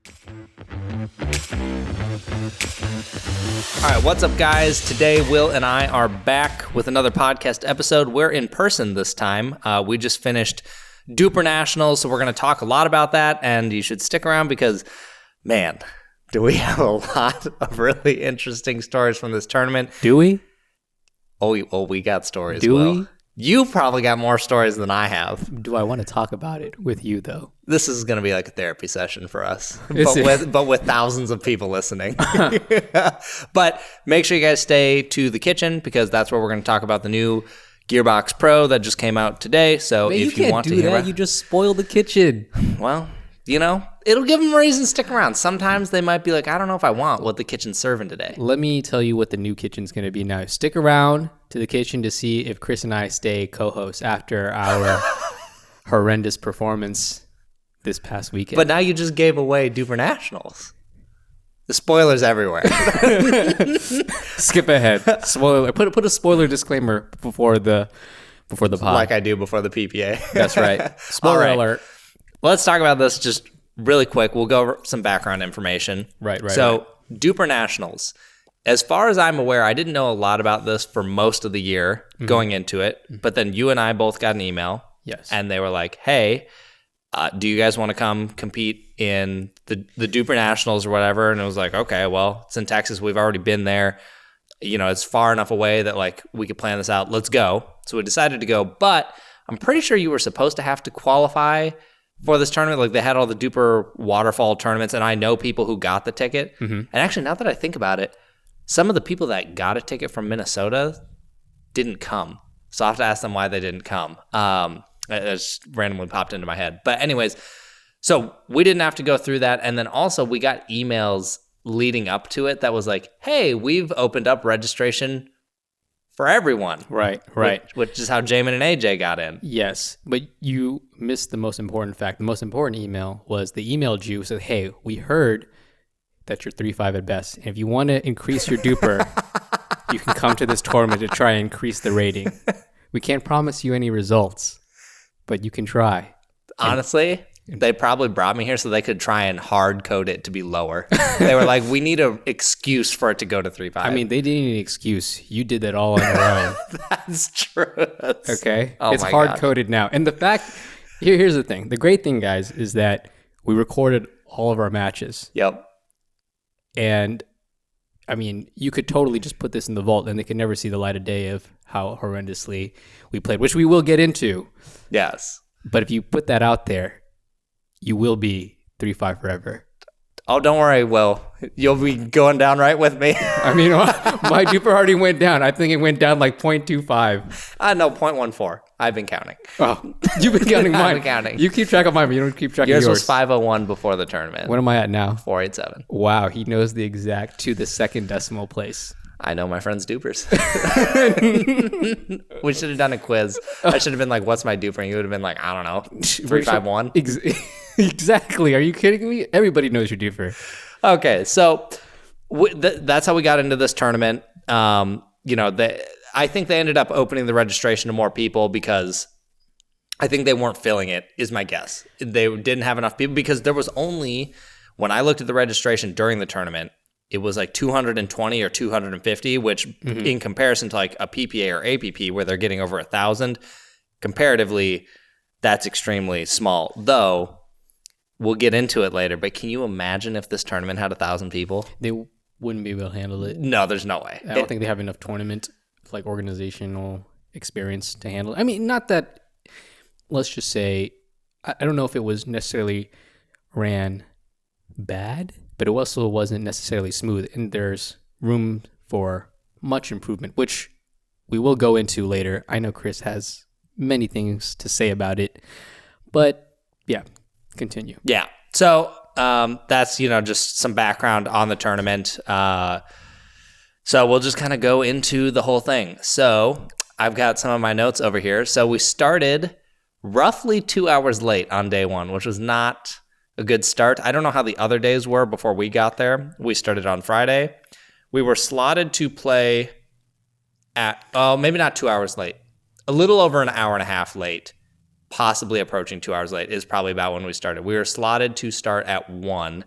All right, what's up, guys? Today, Will and I are back with another podcast episode. We're in person this time. We just finished DUPR Nationals, so we're going to talk a lot about that, and you should stick around because, man, do we have a lot of really interesting stories from this tournament. Do we? Oh, we got stories, Do Will. we? You've probably got more stories than I have. Do I want to talk about it with you, though? This is going to be like a therapy session for us, Is it? but with thousands of people listening. But make sure you guys stay to the kitchen because that's where we're going to talk about the new Gearbox Pro that just came out today. So Man, if you want to do hear that, about, you just spoil the kitchen. well, you know, it'll give them a reason to stick around. Sometimes they might be like, I don't know if I want what the kitchen's serving today. Let me tell you what the new kitchen's going to be now. Stick around to the kitchen to see if Chris and I stay co-hosts after our horrendous performance this past weekend. But now you just gave away DUPR Nationals. The spoilers everywhere. Skip ahead. Spoiler. Put a spoiler disclaimer before the pod. Like I do before the PPA. That's right. Spoiler alert. Let's talk about this just really quick. We'll go over some background information. Right. So, DUPR Nationals. As far as I'm aware, I didn't know a lot about this for most of the year going into it. But then you and I both got an email. Yes. And they were like, hey, do you guys want to come compete in the DUPR Nationals or whatever? And it was like, okay, well, it's in Texas. We've already been there. You know, it's far enough away that like we could plan this out. Let's go. So we decided to go. But I'm pretty sure you were supposed to have to qualify for this tournament. Like they had all the DUPR Waterfall tournaments, and I know people who got the ticket. And actually, now that I think about it, some of the people that got a ticket from Minnesota didn't come. So I'll have to ask them why they didn't come. It just randomly popped into my head. But anyways, so we didn't have to go through that. And then also we got emails leading up to it that was like, hey, we've opened up registration for everyone. Right. Which is how Jamin and AJ got in. Yes, but you missed the most important fact. The most important email was they emailed you, said, hey, we heard that you're 3-5 at best. And if you want to increase your DUPR, you can come to this tournament to try and increase the rating. We can't promise you any results, but you can try. Honestly, they probably brought me here so they could try and hard code it to be lower. They were like, we need an excuse for it to go to 3-5. I mean, they didn't need an excuse. You did that all on your own. That's true. Okay? Oh it's my hard-coded now. And the fact, here's the thing. The great thing, guys, is that we recorded all of our matches. Yep. And, I mean, you could totally just put this in the vault and they could never see the light of day of how horrendously we played, which we will get into. Yes. But if you put that out there, you will be 3-5 forever. Oh, don't worry, Will. You'll be going down right with me. I mean, my DUPR already went down. I think it went down like 0.25. No, 0.14. I've been counting. Oh, you've been counting mine. I've been counting. You keep track of mine, but you don't keep track of yours. Yours was 501 before the tournament. What am I at now? 487. Wow, he knows the exact to the second decimal place. I know my friend's DUPRs. We should have done a quiz. I should have been like, what's my DUPR? And you would have been like, I don't know, 351. Exactly. Are you kidding me? Everybody knows your DUPR. Okay, so that's how we got into this tournament. You know, I think they ended up opening the registration to more people because I think they weren't filling it, is my guess. They didn't have enough people because there was only, when I looked at the registration during the tournament, it was like 220 or 250, which in comparison to like a PPA or APP where they're getting over 1,000, comparatively, that's extremely small. Though, we'll get into it later, but can you imagine if this tournament had 1,000 people? They wouldn't be able to handle it. No, there's no way. I don't think they have enough tournament, like organizational experience to handle it. I mean, not that, let's just say, I don't know if it was necessarily ran bad, but it also wasn't necessarily smooth, and there's room for much improvement, which we will go into later. I know Chris has many things to say about it, but yeah, continue. Yeah. So that's, just some background on the tournament. So we'll just kind of go into the whole thing. So I've got some of my notes over here. So we started roughly 2 hours late on day one, which was not a good start. I don't know how the other days were before we got there. We started on Friday. We were slotted to play at, maybe not 2 hours late, a little over an hour and a half late possibly approaching 2 hours late, is probably about when we started. We were slotted to start at 1,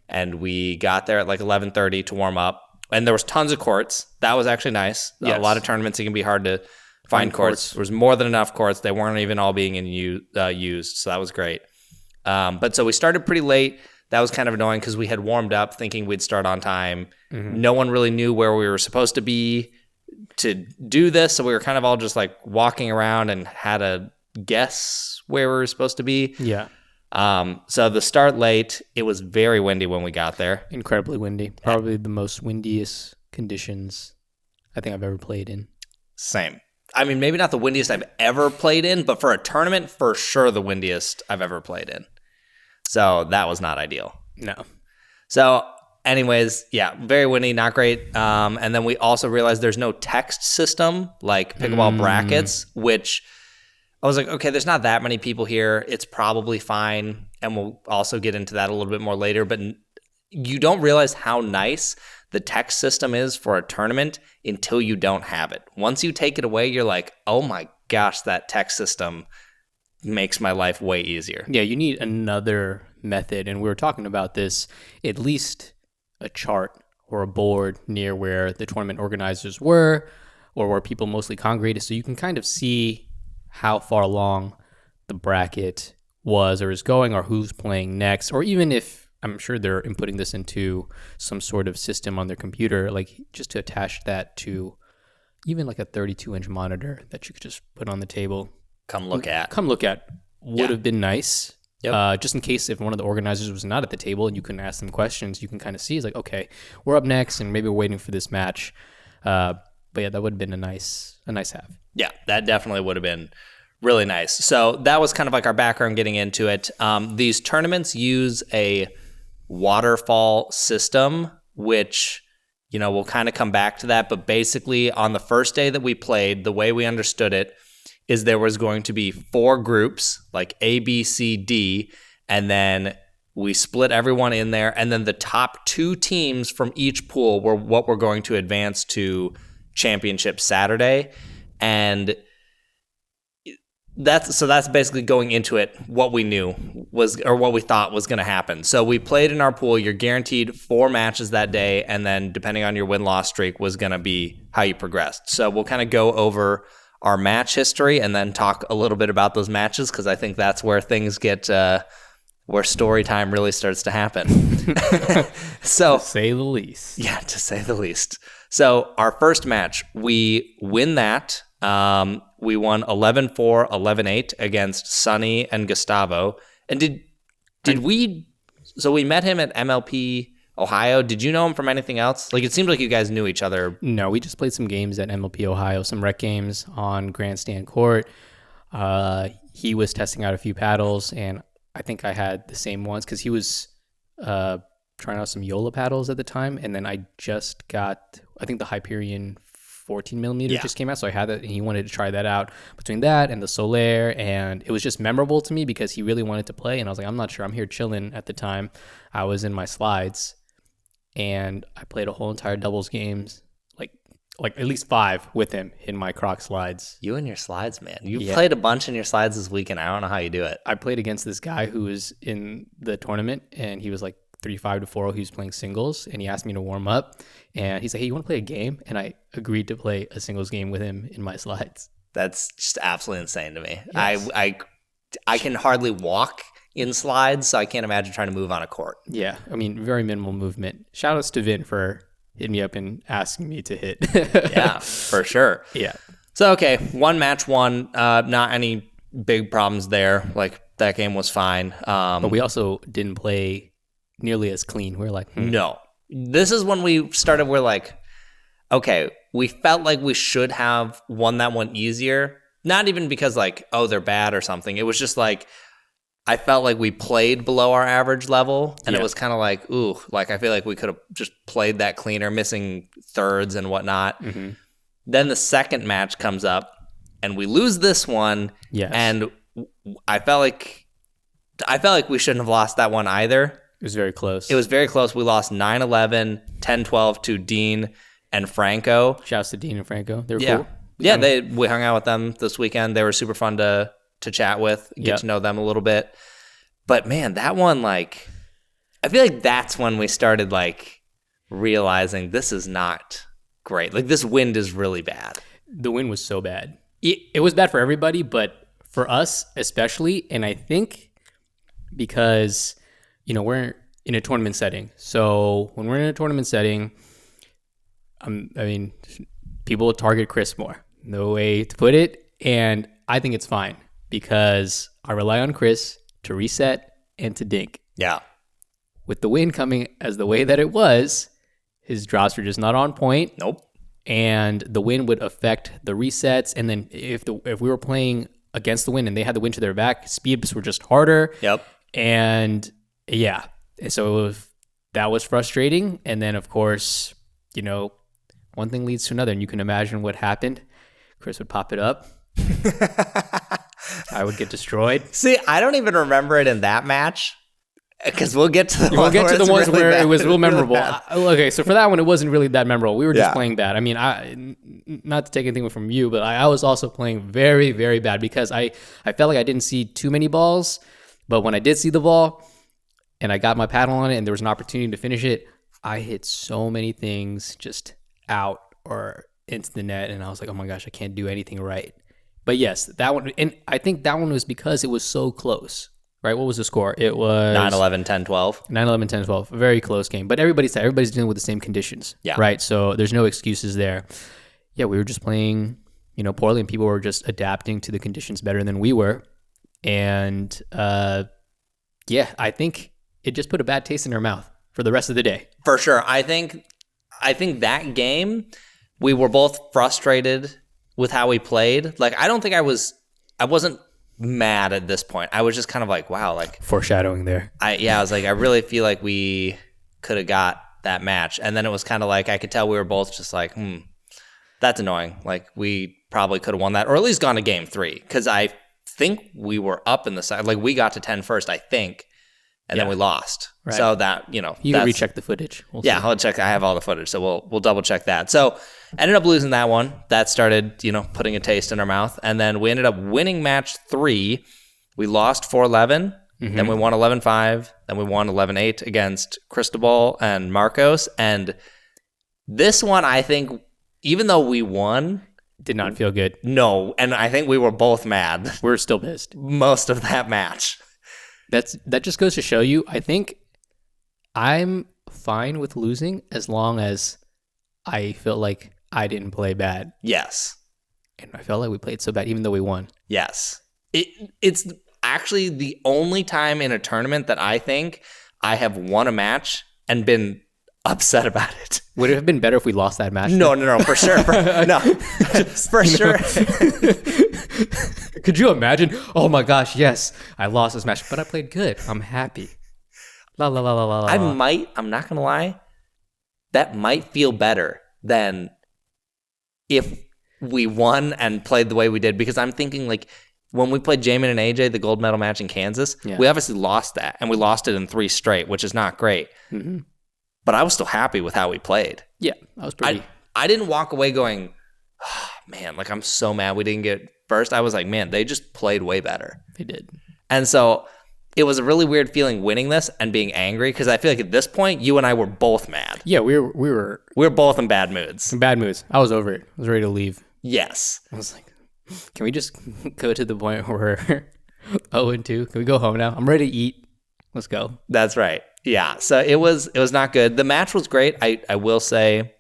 and we got there at like 11:30 to warm up. And there was tons of courts. That was actually nice. Yes. A lot of tournaments, it can be hard to find courts. There was more than enough courts. They weren't even all being used, so that was great. But so we started pretty late. That was kind of annoying because we had warmed up thinking we'd start on time. No one really knew where we were supposed to be to do this, so we were kind of all just like walking around and had a guess where we were supposed to be. Yeah. So the start late, it was very windy when we got there. Incredibly windy. Probably the most windiest conditions I think I've ever played in. Same. I mean, maybe not the windiest I've ever played in, but for a tournament, for sure the windiest I've ever played in. So that was not ideal. No. So anyways, yeah, very windy, not great. And then we also realized there's no text system like pickleball brackets, which I was like, okay, there's not that many people here. It's probably fine. And we'll also get into that a little bit more later. But you don't realize how nice the text system is for a tournament until you don't have it. Once you take it away, you're like, oh my gosh, that text system makes my life way easier. Yeah, you need another method. And we were talking about this, at least a chart or a board near where the tournament organizers were or where people mostly congregated. So you can kind of see how far along the bracket was or is going or who's playing next. Or even if, I'm sure they're inputting this into some sort of system on their computer, like just to attach that to even like a 32-inch monitor that you could just put on the table. Come look at. Would have been nice. Yep. Just in case if one of the organizers was not at the table and you couldn't ask them questions, you can kind of see, it's like, okay, we're up next and maybe we're waiting for this match. But yeah, that would have been a nice have. Yeah, that definitely would have been really nice. So that was kind of like our background getting into it. These tournaments use a waterfall system, which, you know, we'll kind of come back to that. But basically on the first day that we played, the way we understood it is there was going to be 4 groups, like A, B, C, D, and then we split everyone in there. And then the top 2 teams from each pool were what we're going to advance to championship Saturday. And that's basically going into it what we knew was, or what we thought was going to happen. So we played in our pool. You're guaranteed 4 matches that day, and then depending on your win-loss streak was going to be how you progressed. So we'll kind of go over our match history and then talk a little bit about those matches, because I think that's where things get where story time really starts to happen. So, to say the least. Yeah, to say the least. So our first match, we win that. We won 11-4, 11-8 against Sonny and Gustavo. And so we met him at MLP Ohio. Did you know him from anything else? Like, it seemed like you guys knew each other. No, we just played some games at MLP Ohio, some rec games on Grandstand Court. He was testing out a few paddles, and I think I had the same ones because he was trying out some Yola paddles at the time. And then I just got, I think the Hyperion 14 millimeter just came out, so I had that, and he wanted to try that out. Between that and the Solaire, and it was just memorable to me because he really wanted to play, and I was like, I'm not sure. I'm here chilling at the time. I was in my slides, and I played a whole entire doubles games, like at least 5 with him in my Croc slides. You and your slides, man. You played a bunch in your slides this weekend. I don't know how you do it. I played against this guy who was in the tournament, and he was like 3-5 to 4. He was playing singles, and he asked me to warm up, and he's like, hey, you want to play a game? And I agreed to play a singles game with him in my slides. That's just absolutely insane to me. Yes. I can hardly walk in slides, so I can't imagine trying to move on a court. Yeah, I mean, very minimal movement. Shout outs to Vin for hitting me up and asking me to hit. Yeah, for sure. Yeah. So, okay, one match won. Not any big problems there. Like, that game was fine. But we also didn't play nearly as clean. We're like, No. This is when we started, we're like, okay, we felt like we should have won that one easier. Not even because, like, oh, they're bad or something. It was just like, I felt like we played below our average level, and it was kind of like, ooh, like I feel like we could have just played that cleaner, missing thirds and whatnot. Mm-hmm. Then the second match comes up, and we lose this one. Yes. And I felt like we shouldn't have lost that one either. It was very close. It was very close. We lost 9-11, 10-12 to Dean and Franco. Shouts to Dean and Franco. They were cool. Yeah, we hung out with them this weekend. They were super fun to to chat with, get Yep. to know them a little bit. But man, that one, like, I feel like that's when we started like realizing this is not great. Like, this wind is really bad. The wind was so bad. It was bad for everybody, but for us especially. And I think because, we're in a tournament setting. So when we're in a tournament setting, people target Chris more. No way to put it. And I think it's fine because I rely on Chris to reset and to dink. Yeah. With the wind coming as the way that it was, his drops were just not on point. Nope. And the wind would affect the resets. And then if we were playing against the wind and they had the wind to their back, speeds were just harder. Yep. And yeah, so that was frustrating. And then, of course, one thing leads to another. And you can imagine what happened. Chris would pop it up. I would get destroyed. See, I don't even remember it in that match because we'll get to the We'll get to the ones really where bad. it was real memorable. Really Okay, so for that one, it wasn't really that memorable. We were just Yeah. playing bad. I mean, not to take anything from you, but I was also playing very, very bad because I felt like I didn't see too many balls. But when I did see the ball and I got my paddle on it and there was an opportunity to finish it, I hit so many things just out or into the net. And I was like, oh my gosh, I can't do anything right. But yes, that one. And I think that one was because it was so close, right? What was the score? It was 9-11, 10-12. 9-11, 10-12. Very close game. But everybody's dealing with the same conditions, Yeah. right? So there's no excuses there. Yeah, we were just playing, poorly, and people were just adapting to the conditions better than we were. And yeah, I think it just put a bad taste in our mouth for the rest of the day. For sure. I think that game, we were both frustrated with how we played. Like, I don't think I wasn't mad at this point. I was just kind of like, wow, like, Foreshadowing there. I was like, I really feel like we could have got that match. And then it was kind of like, I could tell we were both just like, that's annoying. Like, we probably could have won that, or at least gone to game 3. Because I think we were up in the side. Like, we got to 10 first, I think. And then we lost. Right. So that, You can recheck the footage. We'll yeah, see. I'll check. I have all the footage, so we'll double check that. So ended up losing that one. That started, putting a taste in our mouth. And then we ended up winning match 3. We lost 4-11. Then we won 11-5. Then we won 11-8 against Cristobal and Marcos. And this one, I think, even though we won, Did not feel good. no, and I think we were both mad We're still pissed. most of that match. That just goes to show you, I think I'm fine with losing as long as I feel like I didn't play bad. Yes. And I felt like we played so bad, even though we won. Yes. It's actually the only time in a tournament that I think I have won a match and been upset about it. Would it have been better if we lost that match? No, for sure. For sure. Could you imagine? Oh my gosh, yes, I lost this match, but I played good. I'm happy. La la la la la la. I'm not going to lie, that might feel better than if we won and played the way we did, because I'm thinking, like, when we played Jamin and AJ, the gold medal match in Kansas, we obviously lost that, and we lost it in 3 straight, which is not great. Mm-hmm. But I was still happy with how we played. Yeah, I was pretty. I didn't walk away going, oh, man, like, I'm so mad we didn't get first. I was like, man, they just played way better. They did. And so it was a really weird feeling winning this and being angry, because I feel like at this point, you and I were both mad. Yeah, we were We were both in bad moods. in bad moods. I was over it. I was ready to leave. Yes. I was like, can we just go to the point where we're 0-2? Can we go home now? I'm ready to eat. Let's go. That's right. Yeah. So it was not good. The match was great. I will say,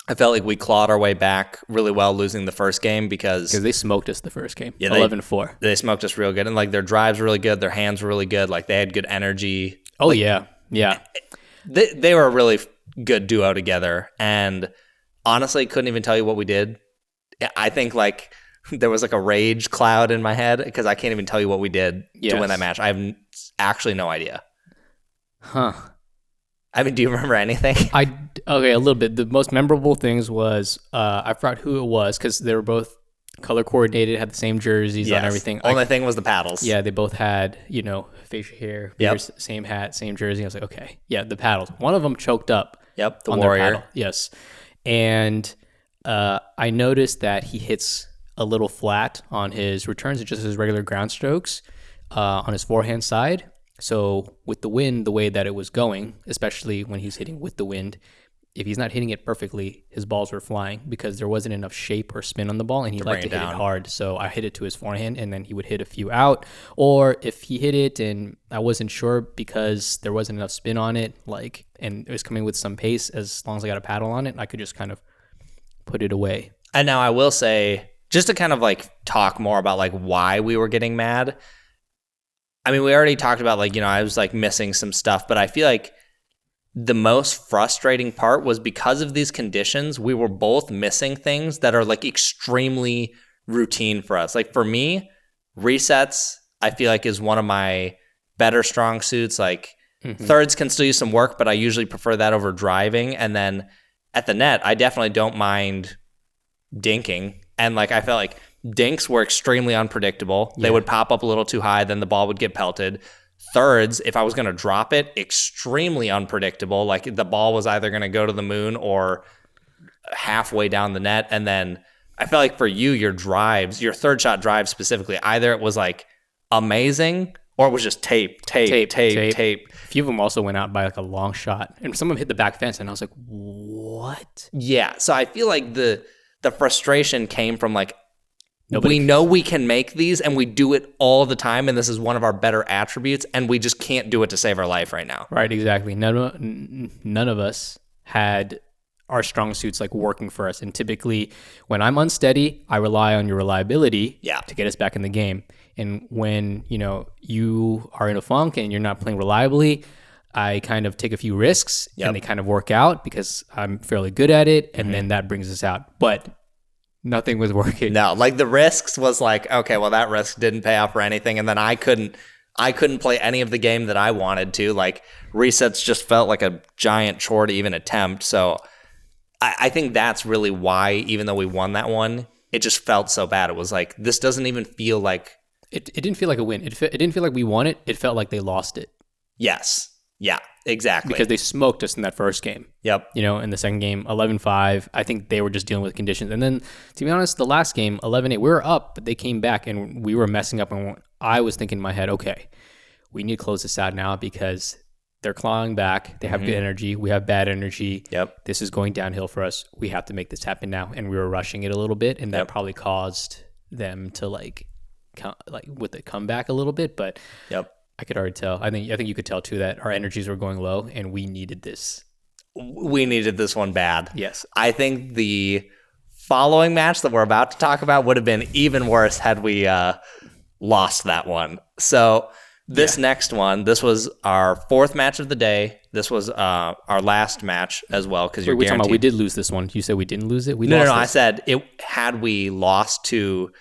I felt like we clawed our way back really well, losing the first game because they smoked us the first game. Yeah, 11-4. They smoked us real good. And like, their drives were really good. Their hands were really good. Like, they had good energy. Oh, yeah. Yeah. They were a really good duo together. And honestly, couldn't even tell you what we did. I think like there was like a rage cloud in my head because I can't even tell you what we did to win that match. I have actually no idea. Huh. I mean, do you remember anything? Okay, a little bit. The most memorable things was I forgot who it was because they were both color coordinated, had the same jerseys on everything. Only thing was the paddles. Yeah, they both had, facial hair, same hat, same jersey. I was like, okay, yeah, the paddles. One of them choked up. Yep, the on Warrior. their paddle. Yes, and I noticed that he hits a little flat on his returns and just his regular ground strokes on his forehand side. So with the wind, the way that it was going, especially when he's hitting with the wind, if he's not hitting it perfectly, his balls were flying because there wasn't enough shape or spin on the ball, and he liked to hit it hard. So I hit it to his forehand, and then he would hit a few out. Or if he hit it and I wasn't sure because there wasn't enough spin on it, and it was coming with some pace, as long as I got a paddle on it, I could just kind of put it away. And now I will say, just to kind of talk more about why we were getting mad. I mean, we already talked about I was missing some stuff, but I feel like the most frustrating part was because of these conditions, we were both missing things that are extremely routine for us. For me, resets, I feel is one of my better strong suits. Thirds can still use some work, but I usually prefer that over driving. And then at the net, I definitely don't mind dinking. And I felt like dinks were extremely unpredictable. Yeah. They would pop up a little too high, then the ball would get pelted. Thirds, if I was going to drop it, extremely unpredictable. The ball was either going to go to the moon or halfway down the net. And then I felt like for you, your drives, your third shot drive specifically, either it was amazing or it was just tape. A few of them also went out by a long shot, and some of them hit the back fence, and I was like, what? Yeah. So I feel like the frustration came from we know we can make these, and we do it all the time, and this is one of our better attributes, and we just can't do it to save our life right now. Right, exactly. None of us had our strong suits working for us, and typically when I'm unsteady, I rely on your reliability to get us back in the game. And when you are in a funk and you're not playing reliably, I kind of take a few risks, and they kind of work out because I'm fairly good at it, and then that brings us out. But nothing was working. No, the risks was okay, well, that risk didn't pay off for anything. And then I couldn't play any of the game that I wanted to. Resets just felt like a giant chore to even attempt. So I think that's really why, even though we won that one, it just felt so bad. It was this doesn't even feel like... It didn't feel like a win. It didn't feel like we won it. It felt like they lost it. Yes. Yeah, exactly. Because they smoked us in that first game. Yep. In the second game, 11-5, I think they were just dealing with conditions. And then, to be honest, the last game, 11-8, we were up, but they came back and we were messing up. And I was thinking in my head, okay, we need to close this out now because they're clawing back. They have good energy. We have bad energy. Yep. This is going downhill for us. We have to make this happen now. And we were rushing it a little bit, and that probably caused them to with the comeback a little bit. But I could already tell. I think you could tell too that our energies were going low, and we needed this. We needed this one bad. Yes. I think the following match that we're about to talk about would have been even worse had we lost that one. So this next one, this was our fourth match of the day. This was our last match as well, because you're guaranteed. We did lose this one. You said we didn't lose it? No. I said had we lost to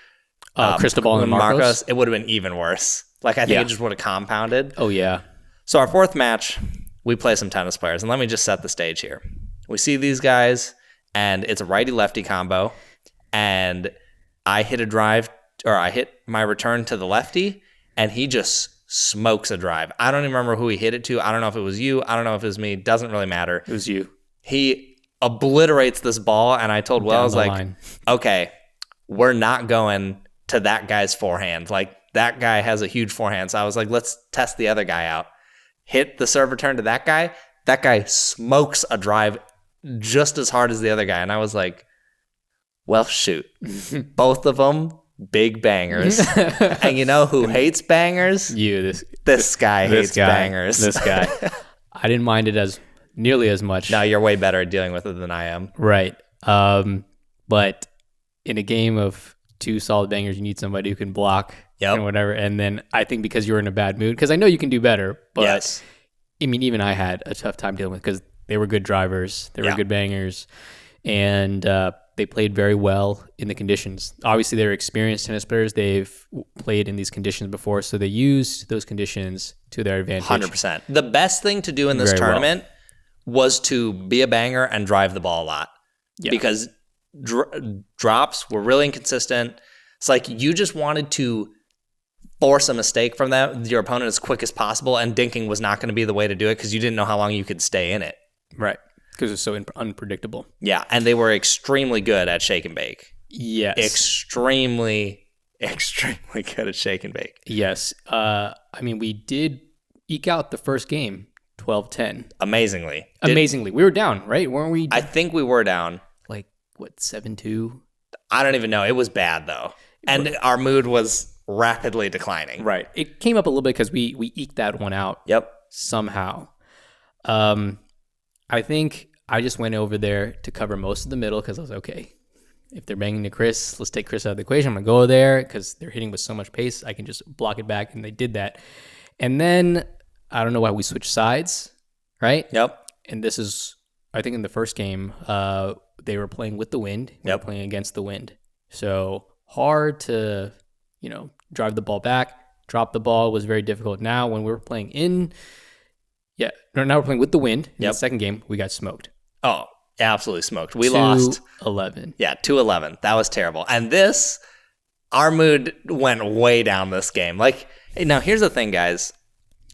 Cristobal and Marcos, it would have been even worse. I think it just would have compounded. Oh, yeah. So our fourth match, we play some tennis players. And let me just set the stage here. We see these guys, and it's a righty-lefty combo. And I hit a drive, or I hit my return to the lefty, and he just smokes a drive. I don't even remember who he hit it to. I don't know if it was you. I don't know if it was me. It doesn't really matter. It was you. He obliterates this ball, and I told Will, I was like, okay, we're not going to that guy's forehand. That guy has a huge forehand. So I was like, let's test the other guy out. Hit the serve return to that guy. That guy smokes a drive just as hard as the other guy. And I was like, well, shoot. Both of them, big bangers. And you know who hates bangers? You. This guy hates bangers. This guy. I didn't mind it as nearly as much. No, you're way better at dealing with it than I am. Right. But in a game of two solid bangers, you need somebody who can block and whatever. And then I think because you were in a bad mood, because I know you can do better, but I mean, even I had a tough time dealing with, because they were good drivers, they were good bangers, and they played very well in the conditions. Obviously, they're experienced tennis players. They've played in these conditions before, so they used those conditions to their advantage. 100%. The best thing to do in this tournament was to be a banger and drive the ball a lot, because drops were really inconsistent. It's you just wanted to force a mistake from your opponent as quick as possible, and dinking was not going to be the way to do it because you didn't know how long you could stay in it. Right, because it's so unpredictable. Yeah, and they were extremely good at shake and bake. Yes. extremely, extremely good at shake and bake. Yes. I mean, we did eke out the first game, 12-10. Amazingly. Amazingly. We were down, right? Weren't we? I think we were down. Like, what, 7-2? I don't even know. It was bad, though. And our mood was rapidly declining. Right. It came up a little bit because we eked that one out. Yep. Somehow. I think I just went over there to cover most of the middle because I was okay. If they're banging to Chris, let's take Chris out of the equation. I'm going to go there because they're hitting with so much pace. I can just block it back, and they did that. And then, I don't know why we switched sides, right? Yep. And this is, I think in the first game, they were playing with the wind. We were playing against the wind. So hard to, drive the ball back. Drop the ball was very difficult. Now, when we were playing now we're playing with the wind. In the second game, we got smoked. Oh, absolutely smoked. We lost 2-11. Yeah, 2-11. That was terrible. And our mood went way down this game. Like, now here's the thing, guys.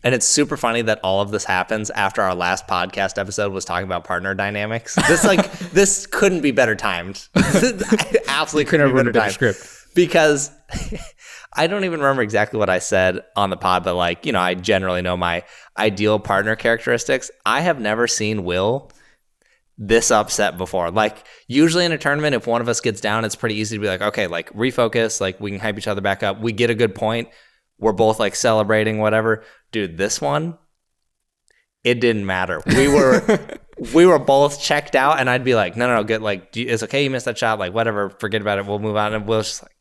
And it's super funny that all of this happens after our last podcast episode was talking about partner dynamics. This couldn't be better timed. Absolutely couldn't be better timed. Script. Because I don't even remember exactly what I said on the pod, but I generally know my ideal partner characteristics. I have never seen Will this upset before. Like, usually in a tournament, if one of us gets down, it's pretty easy to be like, okay, like refocus, like we can hype each other back up. We get a good point. We're both like celebrating, whatever. Dude, this one, it didn't matter. We were both checked out, and I'd be like, no, good. Like, it's okay. You missed that shot. Like, whatever. Forget about it. We'll move on. And Will's just like,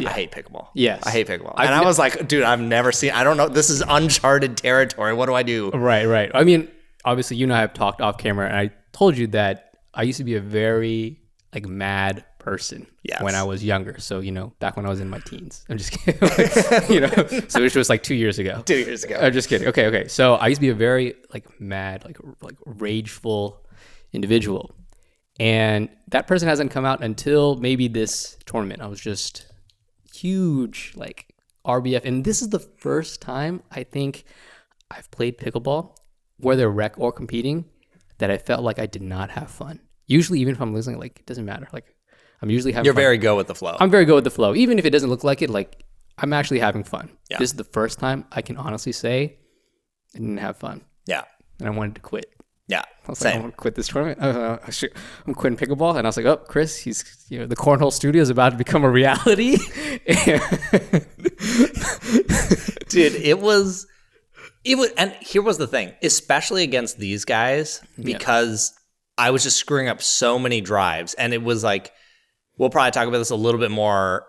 I hate pickleball. Yes. I hate pickleball. And I was like, dude, I don't know. This is uncharted territory. What do I do? Right. I mean, obviously, you and I have talked off camera, and I told you that I used to be a very mad person when I was younger. So, back when I was in my teens. I'm just kidding. So it was like 2 years ago. 2 years ago. I'm just kidding. Okay. So I used to be a very mad, rageful individual. And that person hasn't come out until maybe this tournament. I was just huge, RBF. And this is the first time I think I've played pickleball, whether rec or competing, that I felt like I did not have fun. Usually, even if I'm losing, it doesn't matter. I'm usually having fun. You're very good with the flow. I'm very good with the flow. Even if it doesn't look like it, I'm actually having fun. Yeah. This is the first time I can honestly say I didn't have fun. Yeah. And I wanted to quit. Yeah. I was like, I want to quit this tournament. I'm quitting pickleball. And I was like, oh, Chris, the Cornhole Studio is about to become a reality. Dude, it was, and here was the thing, especially against these guys, because I was just screwing up so many drives. And it was we'll probably talk about this a little bit more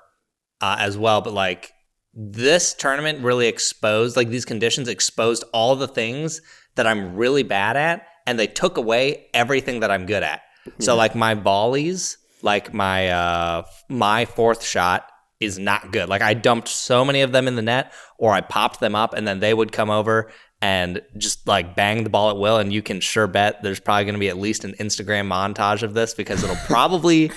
as well, but this tournament really exposed, these conditions exposed all the things that I'm really bad at, and they took away everything that I'm good at. So my volleys, my fourth shot is not good. I dumped so many of them in the net, or I popped them up, and then they would come over and just bang the ball at will. And you can sure bet there's probably going to be at least an Instagram montage of this, because it'll probably,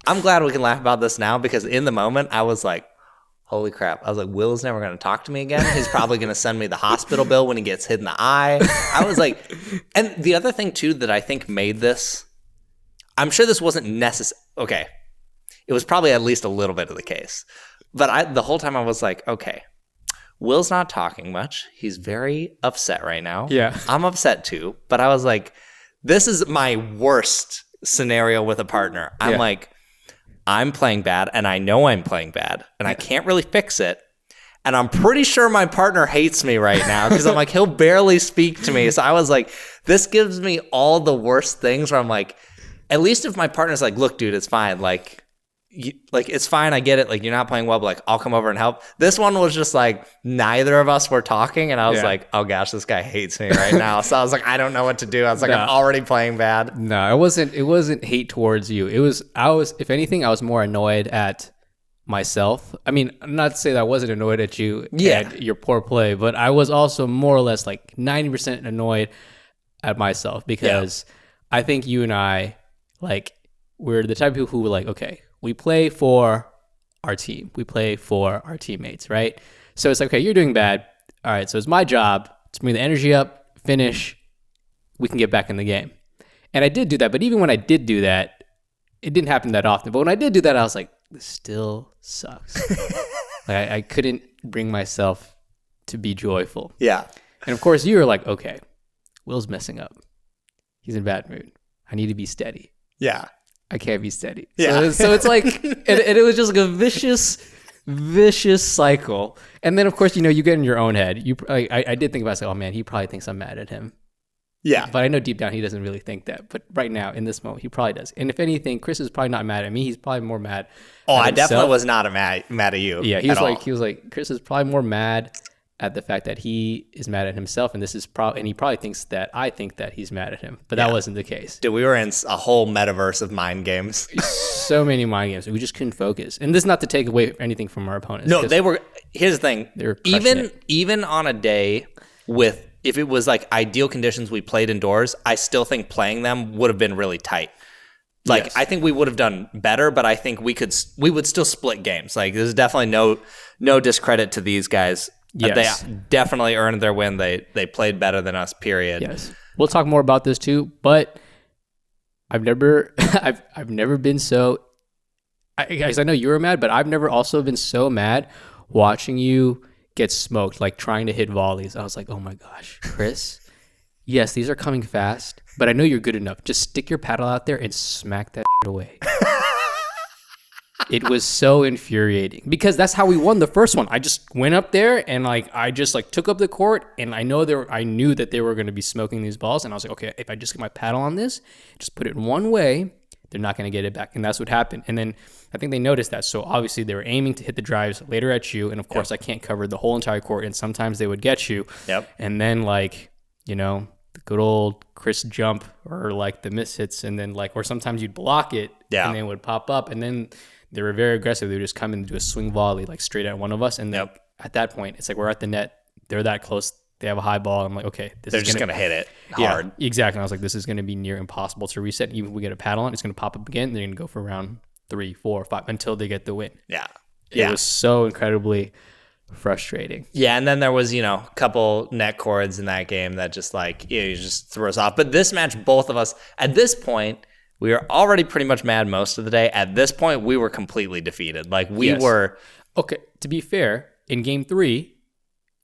I'm glad we can laugh about this now, because in the moment I was like, holy crap. I was like, Will's never going to talk to me again. He's probably going to send me the hospital bill when he gets hit in the eye. I was like, and the other thing too that I think made this, I'm sure this wasn't necessary. Okay. It was probably at least a little bit of the case. But the whole time I was like, okay, Will's not talking much. He's very upset right now. Yeah. I'm upset too. But I was like, this is my worst scenario with a partner. I'm like, I'm playing bad, and I know I'm playing bad, and I can't really fix it. And I'm pretty sure my partner hates me right now, because I'm like, he'll barely speak to me. So I was like, this gives me all the worst things where I'm like, at least if my partner's like, look, dude, it's fine. It's fine. I get it. You're not playing well, but I'll come over and help. This one was just neither of us were talking. And I was like, oh gosh, this guy hates me right now. So I was like, I don't know what to do. I was like, I'm already playing bad. No, it wasn't hate towards you. If anything, I was more annoyed at myself. I mean, not to say that I wasn't annoyed at you and your poor play, but I was also more or less 90% annoyed at myself, because I think you and I, we're the type of people who were okay, we play for our team. We play for our teammates, right? So it's okay, you're doing bad. All right, so it's my job to bring the energy up, finish, we can get back in the game. And I did do that, but even when I did do that, it didn't happen that often. But when I did do that, I was like, this still sucks. Like I couldn't bring myself to be joyful. Yeah. And of course, you were like, okay, Will's messing up. He's in a bad mood. I need to be steady. Yeah. I can't be steady. Yeah. So it's like, and it was just like a vicious cycle. And then, of course, you get in your own head. I did think about it. Oh, man, he probably thinks I'm mad at him. Yeah. But I know deep down he doesn't really think that. But right now, in this moment, he probably does. And if anything, Chris is probably not mad at me. He's probably more mad. Oh, at I himself. definitely was not mad at you. Yeah, he was like, Chris is probably more mad at the fact that he is mad at himself, and and he probably thinks that I think that he's mad at him. But that wasn't the case. Dude, we were in a whole metaverse of mind games. So many mind games. We just couldn't focus. And this is not to take away anything from our opponents. No, they were. Here's the thing. They were crushing it. Even on a day with, if it was like ideal conditions, we played indoors, I still think playing them would have been really tight. Like, yes. I think we would have done better, but I think we would still split games. Like, there's definitely no discredit to these guys. Yes. They definitely earned their win. They played better than us, period. Yes. We'll talk more about this too, but I've never I've never been so, guys, I know you were mad, but I've never also been so mad watching you get smoked, like trying to hit volleys. I was like, oh my gosh, Chris, yes, these are coming fast, but I know you're good enough. Just stick your paddle out there and smack that away. It was so infuriating because that's how we won the first one. I just went up there and I just took up the court, and I knew that they were going to be smoking these balls, and I was like, okay, if I just get my paddle on this, just put it one way, they're not going to get it back. And that's what happened. And then I think they noticed that. So obviously they were aiming to hit the drives later at you. And of course I can't cover the whole entire court, and sometimes they would get you. Yep. And then the good old Chris jump, or the miss hits, and then or sometimes you'd block it and then it would pop up, and then they were very aggressive. They would just come in and do a swing volley straight at one of us. And then at that point, it's we're at the net. They're that close. They have a high ball. I'm like, okay, they're just going to hit it hard. Yeah, exactly. And I was like, this is going to be near impossible to reset. Even if we get a paddle on, it's going to pop up again. They're going to go for round 3, 4, 5 until they get the win. Yeah. It was so incredibly frustrating. Yeah, and then there was, a couple net cords in that game that just you just threw us off. But this match, both of us, at this point, we were already pretty much mad most of the day. At this point, we were completely defeated. We were... Okay, to be fair, in game 3,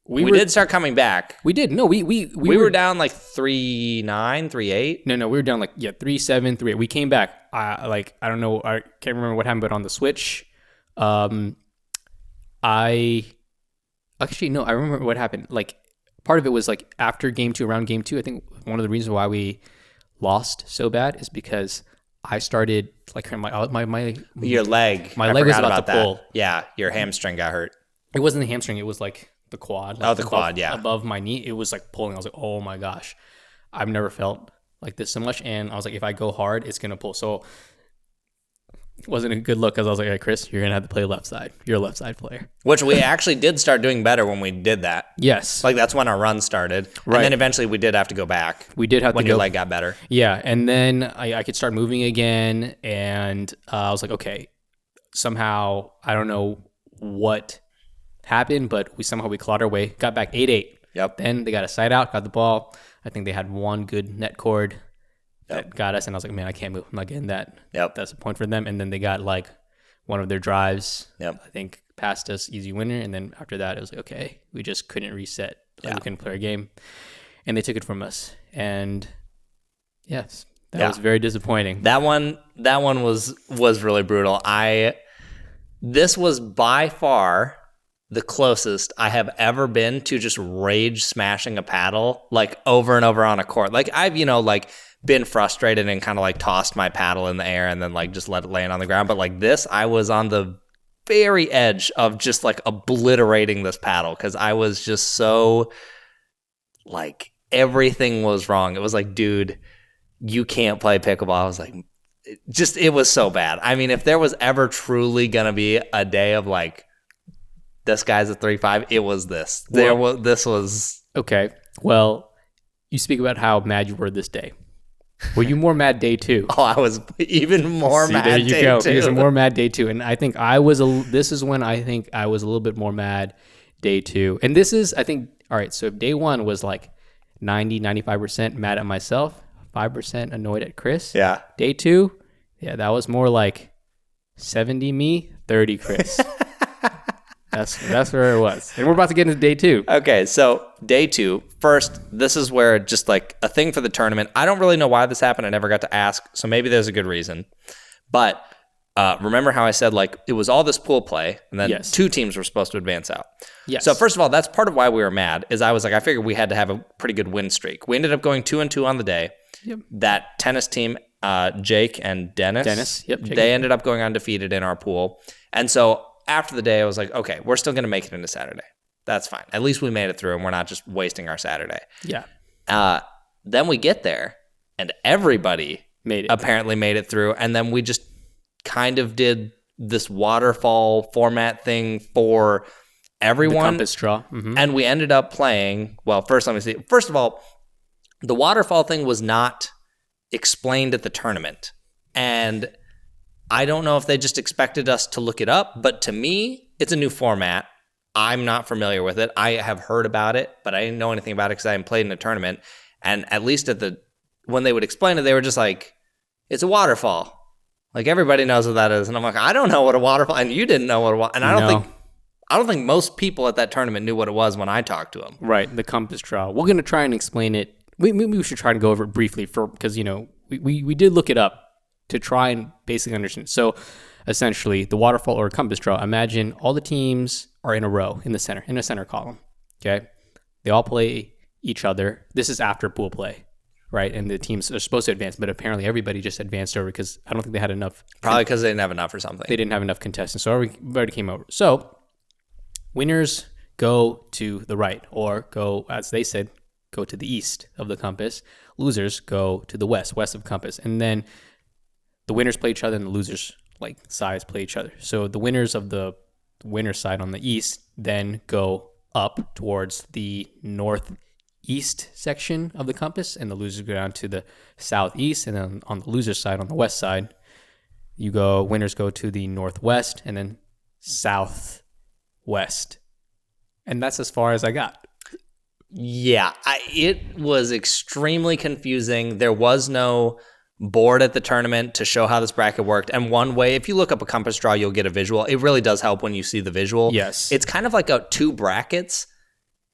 we did start coming back. We did. No, we were down 3-9, 3-8. No, we were down 3-7, 3-8. We came back. I don't know. I can't remember what happened, but on the Switch, I remember what happened. Part of it was after game 2, around game 2. I think one of the reasons why we lost so bad is because I started your leg. My leg was about to pull. Yeah, your hamstring got hurt. It wasn't the hamstring. It was the quad. The quad, yeah. Above my knee. It was pulling. I was like, oh my gosh. I've never felt like this so much. And I was like, if I go hard, it's going to pull. So it wasn't a good look, because I was like, hey, Chris, you're going to have to play left side. You're a left side player. Which we actually did start doing better when we did that. Yes. That's when our run started. Right. And then eventually we did have to go back. We did have to go. When your leg got better. Yeah. And then I could start moving again. And I was like, okay, somehow, I don't know what happened, but we clawed our way, got back 8-8. Yep. Then they got a side out, got the ball. I think they had one good net cord that got us, and I was like, man, I can't move. I'm not getting that. Yep. That's a point for them. And then they got one of their drives. Yep. I think past us, easy winner. And then after that, it was okay, we just couldn't reset. We couldn't play our game, and they took it from us. And yes, that was very disappointing. That one was really brutal. This was by far the closest I have ever been to just rage smashing a paddle over and over on a court. I've been frustrated and kind of tossed my paddle in the air and then just let it land on the ground. But this, I was on the very edge of just obliterating this paddle, because I was just so everything was wrong. It was dude, you can't play pickleball. I was it was so bad. I mean, if there was ever truly gonna be a day of this guy's a 3-5, it was this. This was okay. Well, you speak about how mad you were this day. Were you more mad day 2? Oh, I was even more mad there you day go. 2. He was more mad day 2. And I think this is when I think I was a little bit more mad day 2. And this is, I think, all right, so if day 1 was 90, 95% mad at myself, 5% annoyed at Chris. Yeah. Day 2, Yeah, that was more like 70 me, 30 Chris. That's where it was. And we're about to get into day 2. Okay, so day 2. First, this is where just like a thing for the tournament. I don't really know why this happened. I never got to ask, so maybe there's a good reason. But remember how I said like it was all this pool play, and then 2 teams were supposed to advance out. Yes. So first of all, that's part of why we were mad. Is I was like, I figured we had to have a pretty good win streak. We ended up going 2-2 on the day. Yep. That tennis team, Jake and Dennis. Yep. They ended up going undefeated in our pool, and so after the day, I was like, okay, we're still going to make it into Saturday. That's fine. At least we made it through, and we're not just wasting our Saturday. Yeah. Then we get there, and everybody apparently made it through, and then we just kind of did this waterfall format thing for everyone. The compass draw. Mm-hmm. And we ended up playing, well, first let me see. First of all, the waterfall thing was not explained at the tournament, and I don't know if they just expected us to look it up, but to me, it's a new format. I'm not familiar with it. I have heard about it, but I didn't know anything about it because I hadn't played in a tournament. And at least when they would explain it, they were just like, it's a waterfall. Like everybody knows what that is. And I'm like, I don't know what a waterfall, and you didn't know what a waterfall. And I don't think most people at that tournament knew what it was when I talked to them. Right, the compass draw. We're going to try and explain it. Maybe we should try to go over it briefly because, we did look it up to try and basically understand. So essentially, the waterfall or compass draw, imagine all the teams are in a row in a center column. Okay. They all play each other. This is after pool play, right? And the teams are supposed to advance, but apparently everybody just advanced over because I don't think they had enough. Probably because they didn't have enough or something. They didn't have enough contestants. So everybody came over. So winners go to the right, or go, as they said, go to the east of the compass. Losers go to the west of compass. And then the winners play each other, and the losers, like sides, play each other. So the winners of the winner side on the east then go up towards the northeast section of the compass, and the losers go down to the southeast. And then on the loser side, on the west side, winners go to the northwest and then southwest. And that's as far as I got. Yeah, it was extremely confusing. There was no board at the tournament to show how this bracket worked. And one way, if you look up a compass draw, you'll get a visual. It really does help when you see the visual. Yes. It's kind of like 2 brackets.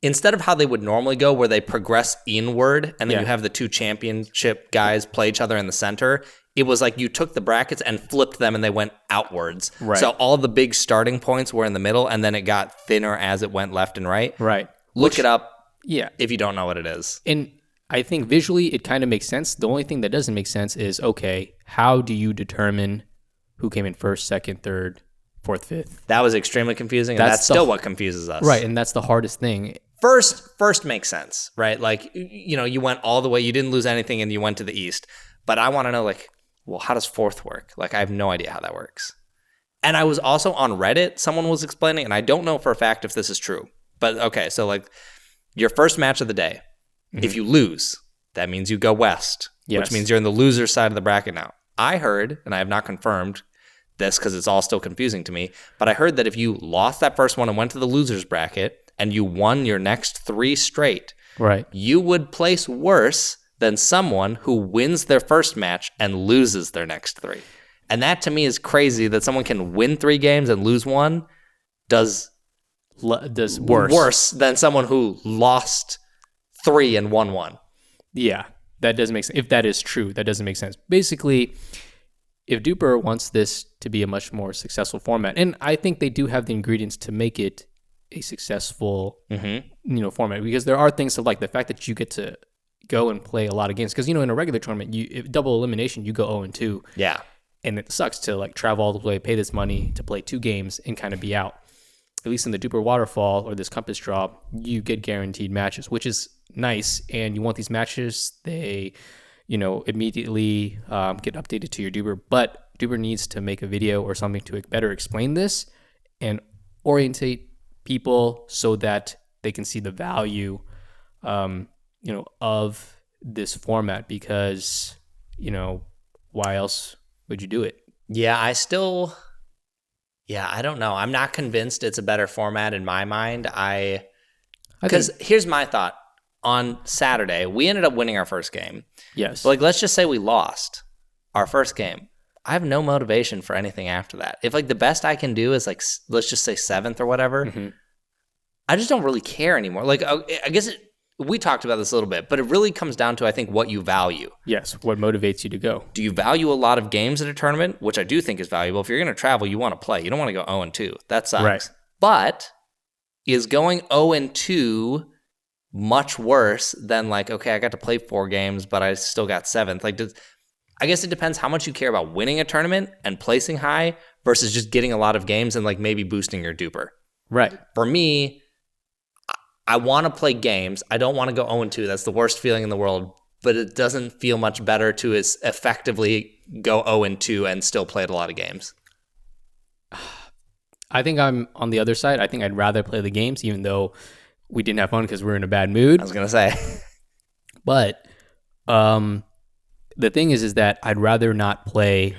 Instead of how they would normally go, where they progress inward, and then you have the 2 championship guys play each other in the center, it was like you took the brackets and flipped them, and they went outwards. Right. So all the big starting points were in the middle, and then it got thinner as it went left and right. Right. Look it up. Yeah. If you don't know what it is. And I think visually it kind of makes sense. The only thing that doesn't make sense is, okay, how do you determine who came in first, second, third, fourth, fifth? That was extremely confusing, and that's still what confuses us. Right, and that's the hardest thing. First makes sense, right? Like, you went all the way, you didn't lose anything, and you went to the east. But I want to know, like, well, how does fourth work? Like, I have no idea how that works. And I was also on Reddit, someone was explaining, and I don't know for a fact if this is true. But, okay, so, like, your first match of the day, if you lose, that means you go west, which means you're in the loser side of the bracket now. I heard, and I have not confirmed this because it's all still confusing to me, but I heard that if you lost that first one and went to the losers bracket and you won your next 3 straight, right, you would place worse than someone who wins their first match and loses their next 3. And that to me is crazy that someone can win 3 games and lose 1 does worse than someone who lost 3 and won 1. Yeah, that doesn't make sense. If that is true, that doesn't make sense. Basically, if DUPR wants this to be a much more successful format, and I think they do have the ingredients to make it a successful format, because there are things to like. The fact that you get to go and play a lot of games, because in a regular tournament, if double elimination, you go 0-2. Yeah. And it sucks to like travel all the way, pay this money to play 2 games and kind of be out. At least in the DUPR Waterfall or this compass draw, you get guaranteed matches, which is nice. And you want these matches, they, immediately get updated to your DUPR. But DUPR needs to make a video or something to better explain this and orientate people so that they can see the value, of this format. Because, why else would you do it? Yeah, I don't know. I'm not convinced it's a better format in my mind. Because here's my thought. On Saturday, we ended up winning our first game. Yes. But let's just say we lost our first game. I have no motivation for anything after that. If like the best I can do is like, let's just say 7th or whatever, I just don't really care anymore. Like, I guess we talked about this a little bit, but it really comes down to, I think, what you value. Yes, what motivates you to go. Do you value a lot of games at a tournament, which I do think is valuable? If you're going to travel, you want to play. You don't want to go 0-2. That sucks. Right. But is going 0-2 much worse than like, okay, I got to play 4 games, but I still got 7th? Like, I guess it depends how much you care about winning a tournament and placing high versus just getting a lot of games and like maybe boosting your DUPR. Right. For me, I want to play games. I don't want to go 0-2. That's the worst feeling in the world, but it doesn't feel much better to as effectively go 0-2 and still play a lot of games. I think I'm on the other side. I think I'd rather play the games, even though we didn't have fun because we were in a bad mood. I was going to say. But the thing is that I'd rather not play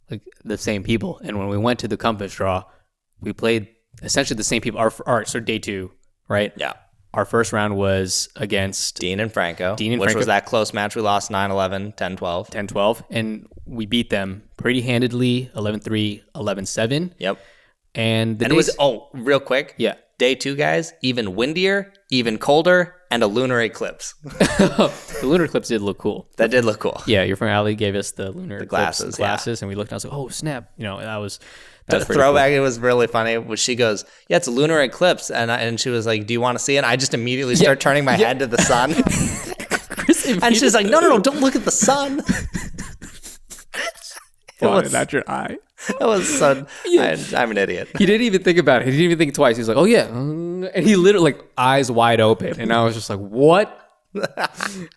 like the same people. And when we went to the compass draw, we played essentially the same people. So day 2, right? Yeah. Our first round was against Dean and Franco, which was that close match. We lost 9-11, 10-12. 10-12. And we beat them pretty handedly, 11-3, 11-7. Yep. And it was, real quick. Yeah. Day 2, guys, even windier, even colder, and a lunar eclipse. The lunar eclipse did look cool. That did look cool. Yeah, your friend Ali gave us the lunar glasses, and we looked and I was like, oh, snap. You know, that was the throwback. Cool. It was really funny. When she goes, yeah, it's a lunar eclipse. And she was like, do you want to see it? And I just immediately start turning my head to the sun. And she's like, no, don't look at the sun. Not your eye. It was so. Yeah. I'm an idiot. He didn't even think about it. He didn't even think twice. He was like, "Oh yeah," and he literally like eyes wide open, and I was just like, "What?"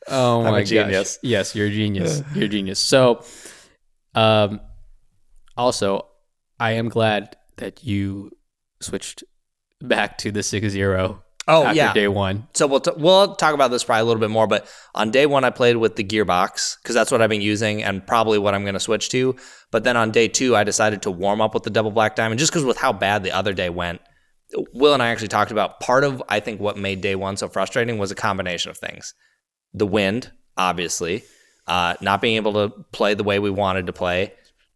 Oh my gosh! Yes, you're a genius. You're a genius. So, also, I am glad that you switched back to the 6-0. After day 1. So we'll talk about this probably a little bit more, but on day 1 I played with the Gearbox because that's what I've been using and probably what I'm going to switch to. But then on day 2 I decided to warm up with the double black diamond just because with how bad the other day went. Will and I actually talked about part of I think what made day 1 so frustrating was a combination of things. The wind, obviously, not being able to play the way we wanted to play.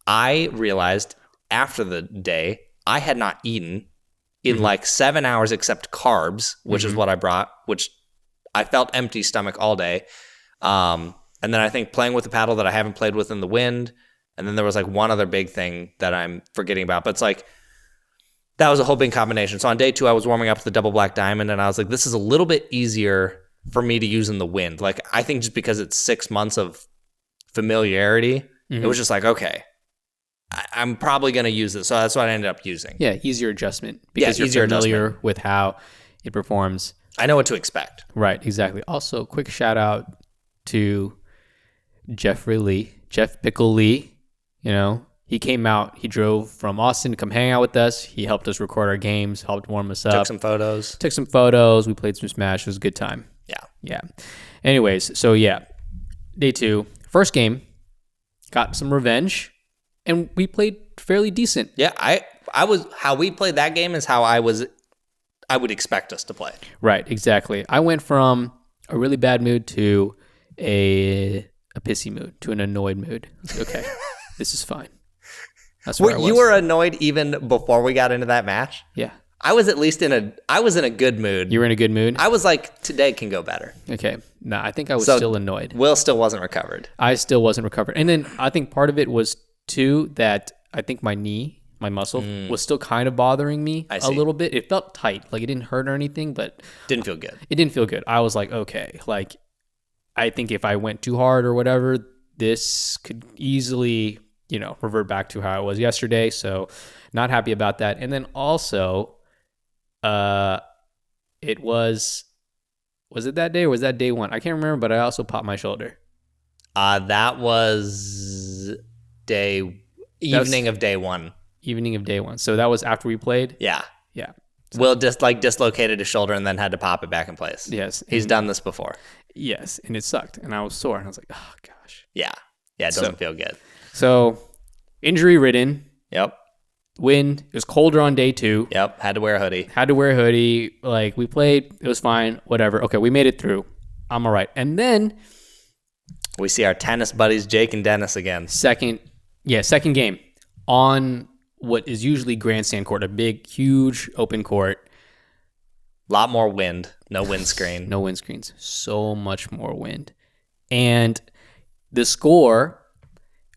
I realized after the day I had not eaten in like 7 hours except carbs, which is what I brought, which I felt empty stomach all day. And then I think playing with the paddle that I haven't played with in the wind. And then there was like one other big thing that I'm forgetting about. But it's like, that was a whole big combination. So on day 2, I was warming up with the double black diamond. And I was like, this is a little bit easier for me to use in the wind. Like, I think just because it's 6 months of familiarity, it was just like, okay, I'm probably going to use this. So that's what I ended up using. Yeah, easier adjustment because you're familiar with how it performs. I know what to expect. Right, exactly. Also, quick shout out to Jeff Pickle Lee. You know, he came out, he drove from Austin to come hang out with us. He helped us record our games, helped warm us up. Took some photos. We played some Smash. It was a good time. Yeah. Anyways, so yeah, day 2, first game, got some revenge. And we played fairly decent. Yeah, I was how we played that game is how I would expect us to play. Right, exactly. I went from a really bad mood to a pissy mood to an annoyed mood. Okay, this is fine. That's where I was. You were annoyed even before we got into that match? Yeah. I was at least in a good mood. You were in a good mood? I was like, today can go better. Okay. No, I think I was still annoyed. Will still wasn't recovered. I still wasn't recovered. And then I think part of it was too that I think my muscle was still kind of bothering me a little bit. It felt tight. Like it didn't hurt or anything, but didn't feel good. It didn't feel good. I was like, okay, like I think if I went too hard or whatever, this could easily, revert back to how it was yesterday. So not happy about that. And then also, it was it that day or was that day 1? I can't remember, but I also popped my shoulder. That was evening of day 1. Evening of day 1. So that was after we played? Yeah. So, Will just dislocated his shoulder and then had to pop it back in place. Yes. He's done this before. Yes. And it sucked. And I was sore. And I was like, oh, gosh. Yeah. Yeah, it doesn't feel good. So injury ridden. Yep. Wind. It was colder on day 2. Yep. Had to wear a hoodie. Like we played. It was fine. Whatever. Okay. We made it through. I'm all right. And then we see our tennis buddies, Jake and Dennis, again. Second Yeah, second game on what is usually grandstand court, a big, huge open court. A lot more wind, no windscreen. No windscreens. So much more wind. And the score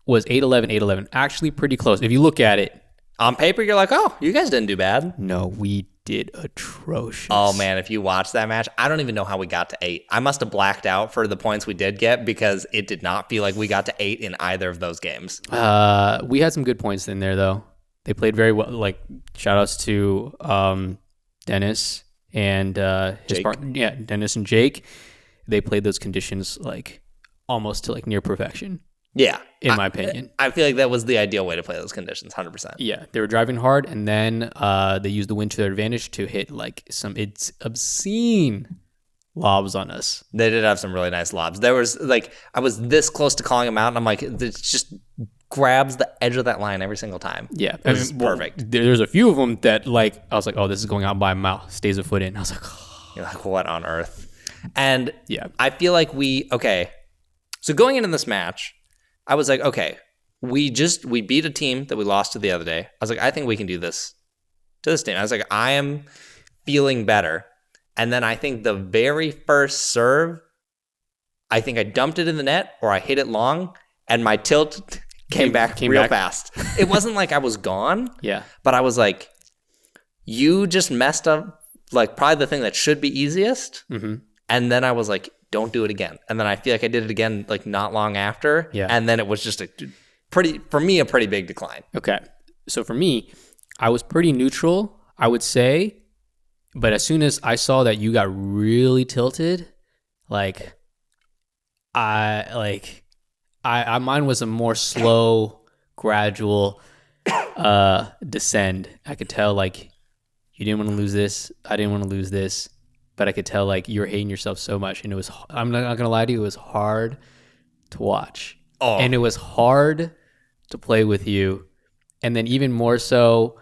was 8-11, 8-11. Actually pretty close. If you look at it. On paper, you're like, oh, you guys didn't do bad. No, we did atrocious. Oh, man, if you watch that match, I don't even know how we got to 8. I must have blacked out for the points we did get because it did not feel like we got to 8 in either of those games. We had some good points in there, though. They played very well. Like, shout-outs to Dennis and his partner. Yeah, Dennis and Jake. They played those conditions, like, almost to, like, near perfection. Yeah. In my opinion. I feel like that was the ideal way to play those conditions, 100%. Yeah, they were driving hard, and then they used the wind to their advantage to hit like it's obscene lobs on us. They did have some really nice lobs. There was like, I was this close to calling them out, and I'm like, it just grabs the edge of that line every single time. Yeah, it was perfect. There's a few of them that like, I was like, oh, this is going out by a mile, stays a foot in. I was like, oh. You're like, what on earth? And yeah, I feel like so going into this match, I was like, okay, we beat a team that we lost to the other day. I was like, I think we can do this to this team. I was like, I am feeling better. And then I think the very first serve, I think I dumped it in the net or I hit it long and my tilt came back real fast. It wasn't like I was gone. Yeah. But I was like, you just messed up like probably the thing that should be easiest. Mm-hmm. And then I was like, don't do it again. And then I feel like I did it again like not long after. Yeah. And then it was just a pretty big decline. Okay. So for me, I was pretty neutral, I would say. But as soon as I saw that you got really tilted, mine was a more slow, gradual descend. I could tell like you didn't want to lose this. I didn't want to lose this. But I could tell like you were hating yourself so much, and it was, I'm not going to lie to you, it was hard to watch. Oh. And it was hard to play with you. And then even more so,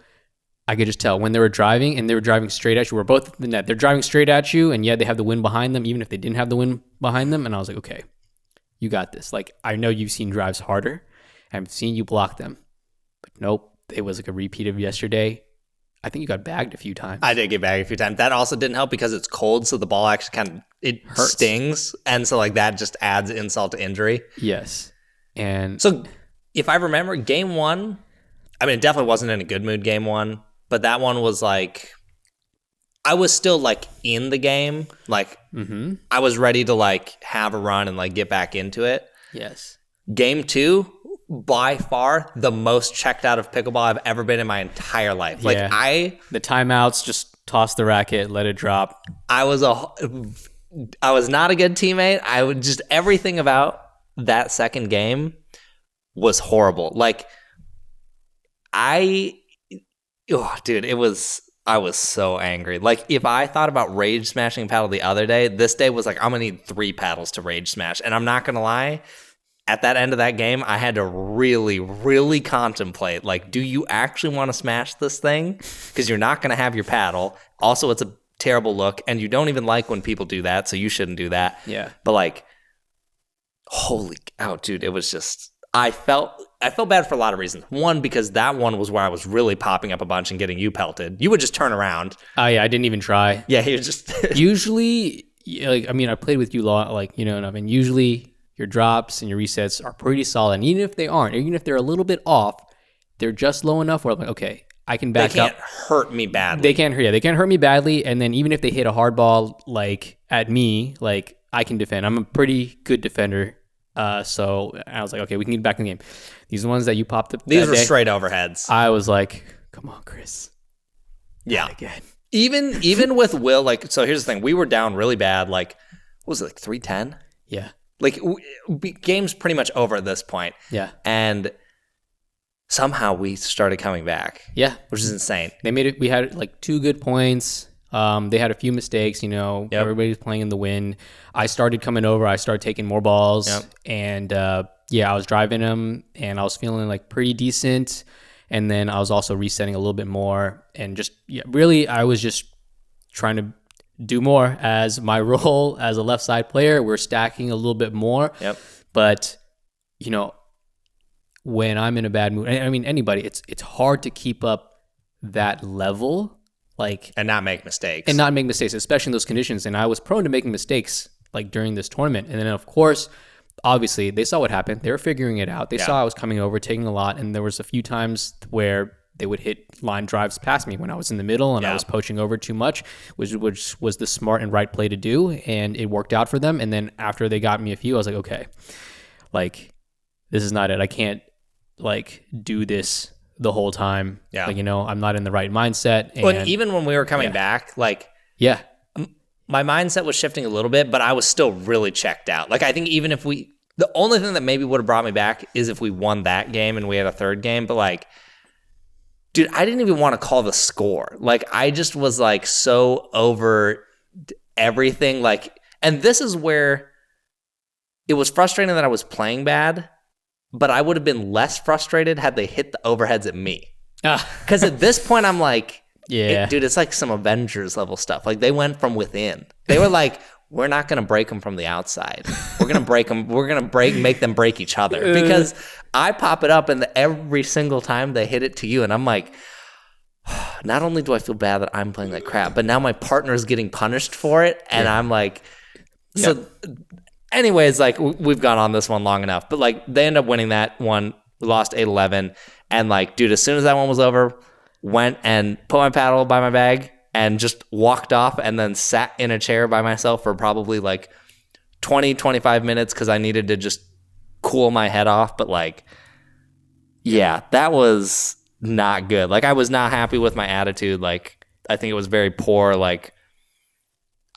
I could just tell when they were driving and they were driving straight at you. We're both at the net. They're driving straight at you, and yet they have the wind behind them, even if they didn't have the wind behind them. And I was like, okay, you got this. Like, I know you've seen drives harder. I've seen you block them. But nope, it was like a repeat of yesterday. I think you got bagged a few times. I did get bagged a few times. That also didn't help because it's cold, so the ball actually kind of hurts. Stings, and so like that just adds insult to injury. Yes, and so if I remember, game 1, I mean, it definitely wasn't in a good mood. Game 1, but that one was like, I was still like in the game, like I was ready to like have a run and like get back into it. Yes. Game 2. By far the most checked out of pickleball I've ever been in my entire life. Like the timeouts, just toss the racket, let it drop. I was not a good teammate. I would just, everything about that second game was horrible. Like I was so angry. Like if I thought about rage smashing a paddle the other day, this day was like, I'm gonna need 3 paddles to rage smash. And I'm not gonna lie, at that end of that game, I had to really, really contemplate, like, do you actually want to smash this thing? Because you're not going to have your paddle. Also, it's a terrible look, and you don't even like when people do that, so you shouldn't do that. Yeah. But, like, holy cow, dude, it was just, I felt bad for a lot of reasons. One, because that one was where I was really popping up a bunch and getting you pelted. You would just turn around. Oh, yeah, I didn't even try. Yeah, he was just... Usually, like, I mean, I played with you a lot, like, you know, and I mean, usually... your drops and your resets are pretty solid. And even if they aren't, even if they're a little bit off, they're just low enough where I'm like, okay, I can back up. They can't hurt me badly. They can't hurt me badly. And then even if they hit a hard ball like at me, like I can defend. I'm a pretty good defender. So I was like, okay, we can get back in the game. These are the ones that you popped up. These were straight overheads. I was like, come on, Chris. Yeah. Again. Even with Will, like, so here's the thing. We were down really bad. Like, what was it, like 3-10? Yeah. Like, game's pretty much over at this point. Yeah. And somehow we started coming back. Yeah. Which is insane. They made it. We had like 2 good points. They had a few mistakes, you know. Yep. Everybody was playing in the wind. I started coming over. I started taking more balls. Yep. And, I was driving them, and I was feeling like pretty decent. And then I was also resetting a little bit more. And just, really, I was just trying to do more as my role as a left side player. We're stacking a little bit more. Yep. But, you know, when I'm in a bad mood, I mean, anybody, it's hard to keep up that level, like, and not make mistakes. Especially in those conditions. And I was prone to making mistakes like during this tournament. And then of course, obviously they saw what happened. They were figuring it out. They saw I was coming over, taking a lot. And there was a few times where they would hit line drives past me when I was in the middle and I was poaching over too much, which was the smart and right play to do. And it worked out for them. And then after they got me a few, I was like, okay, like, this is not it. I can't like do this the whole time. Yeah. Like, I'm not in the right mindset. And even when we were coming back, like, my mindset was shifting a little bit, but I was still really checked out. Like, I think even if the only thing that maybe would have brought me back is if we won that game and we had a third game. But like, dude, I didn't even want to call the score. Like, I just was like so over everything. Like, and this is where it was frustrating that I was playing bad, but I would have been less frustrated had they hit the overheads at me. Because at this point, I'm like, dude, it's like some Avengers level stuff. Like, they went from within. They were like, we're not going to break them from the outside. We're going to break them. We're going to make them break each other. Because I pop it up, and every single time they hit it to you, and I'm like, not only do I feel bad that I'm playing like crap, but now my partner's getting punished for it, and I'm like, so. Anyways, like, we've gone on this one long enough, but like, they end up winning that one. We lost 8-11, and like, dude, as soon as that one was over, went and put my paddle by my bag and just walked off, and then sat in a chair by myself for probably like 20-25 minutes because I needed to just cool my head off. But like, yeah, that was not good. Like, I was not happy with my attitude. Like, I think it was very poor. Like,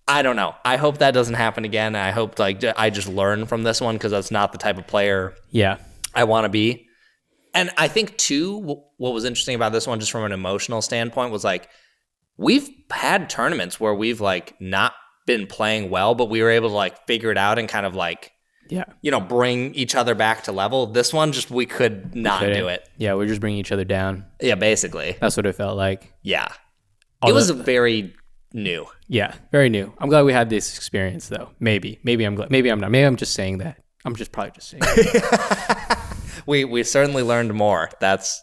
I don't know. I hope that doesn't happen again. I hope like I just learn from this one, because that's not the type of player I want to be. And I think too, what was interesting about this one, just from an emotional standpoint, was like, we've had tournaments where we've like not been playing well, but we were able to like figure it out and kind of like, bring each other back to level. This one, just we could not do it. Yeah, we're just bringing each other down. Yeah, basically. That's what it felt like. Yeah. It was very new. Yeah, very new. I'm glad we had this experience, though. Maybe I'm glad. Maybe I'm not. Maybe I'm just saying that. I'm just probably just saying that. We certainly learned more. That's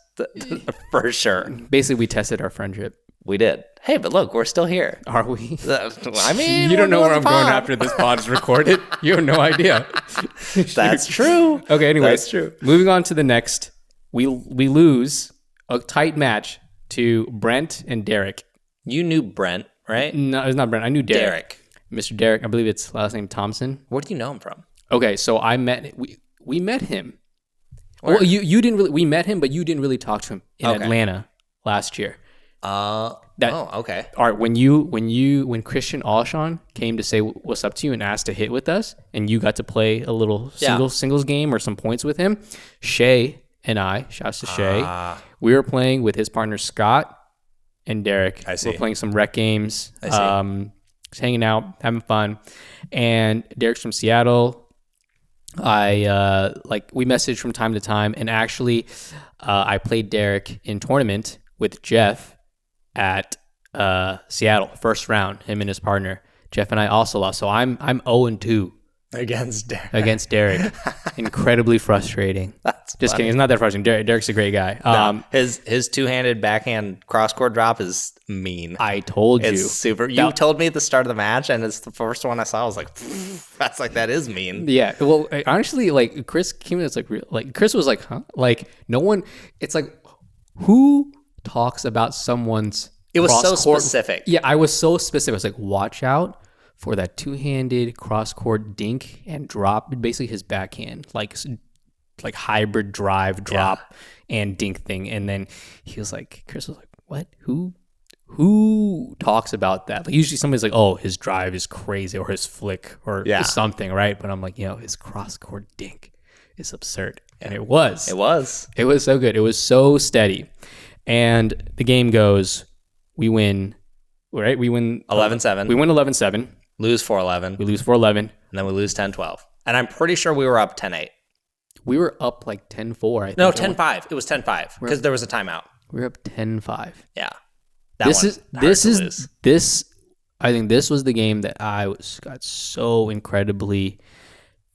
for sure. Basically, we tested our friendship. We did. Hey, but look, we're still here. Are we? I mean, you don't know where I'm going after this pod is recorded. You have no idea. That's true. Okay, anyways. That's true. Moving on to the next. We lose a tight match to Brent and Derek. You knew Brent, right? No, it's not Brent. I knew Derek. Mr. Derek. I believe it's last name Thompson. Where do you know him from? Okay, so we met him. Where? Well, you didn't really. We met him, but you didn't really talk to him in Atlanta last year. Okay. All right, when Christian Alshon came to say what's up to you and asked to hit with us, and you got to play a little singles game or some points with him, Shay and I, shouts to Shay, we were playing with his partner Scott and Derek. I see. We're playing some rec games. I see. Just hanging out, having fun, and Derek's from Seattle. We message from time to time, and actually, I played Derek in tournament with Jeff at Seattle, first round. Him and his partner Jeff and I also lost, so I'm 0-2 against Derek. Incredibly frustrating. That's just kidding. It's not that frustrating. Derek's a great guy. No, his two-handed backhand cross-court drop is mean. I told you. It's super. You told me at the start of the match, and it's the first one I saw. I was like, that is mean. Yeah. Well, honestly, like Chris came in. It's like Chris was like, huh? Like no one. It's like, who talks about someone's? It was so specific. Yeah, I was so specific. I was like, watch out for that two-handed cross-court dink and drop. Basically, his backhand, like hybrid drive, drop, and dink thing. And then he was like, Chris was like, what? Who talks about that? Like usually somebody's like, oh, his drive is crazy, or his flick, or something, right? But I'm like, his cross-court dink is absurd. And it was. It was. It was so good. It was so steady. And the game goes, we win, right? We win 11-7. We win 11-7. Lose 4-11. We lose 4-11. And then we lose 10-12. And I'm pretty sure we were up 10-8. We were up like 10-4, I think. No, 10-5. It was 10-5 because there was a timeout. We were up 10-5. Yeah. I think this was the game that I got so incredibly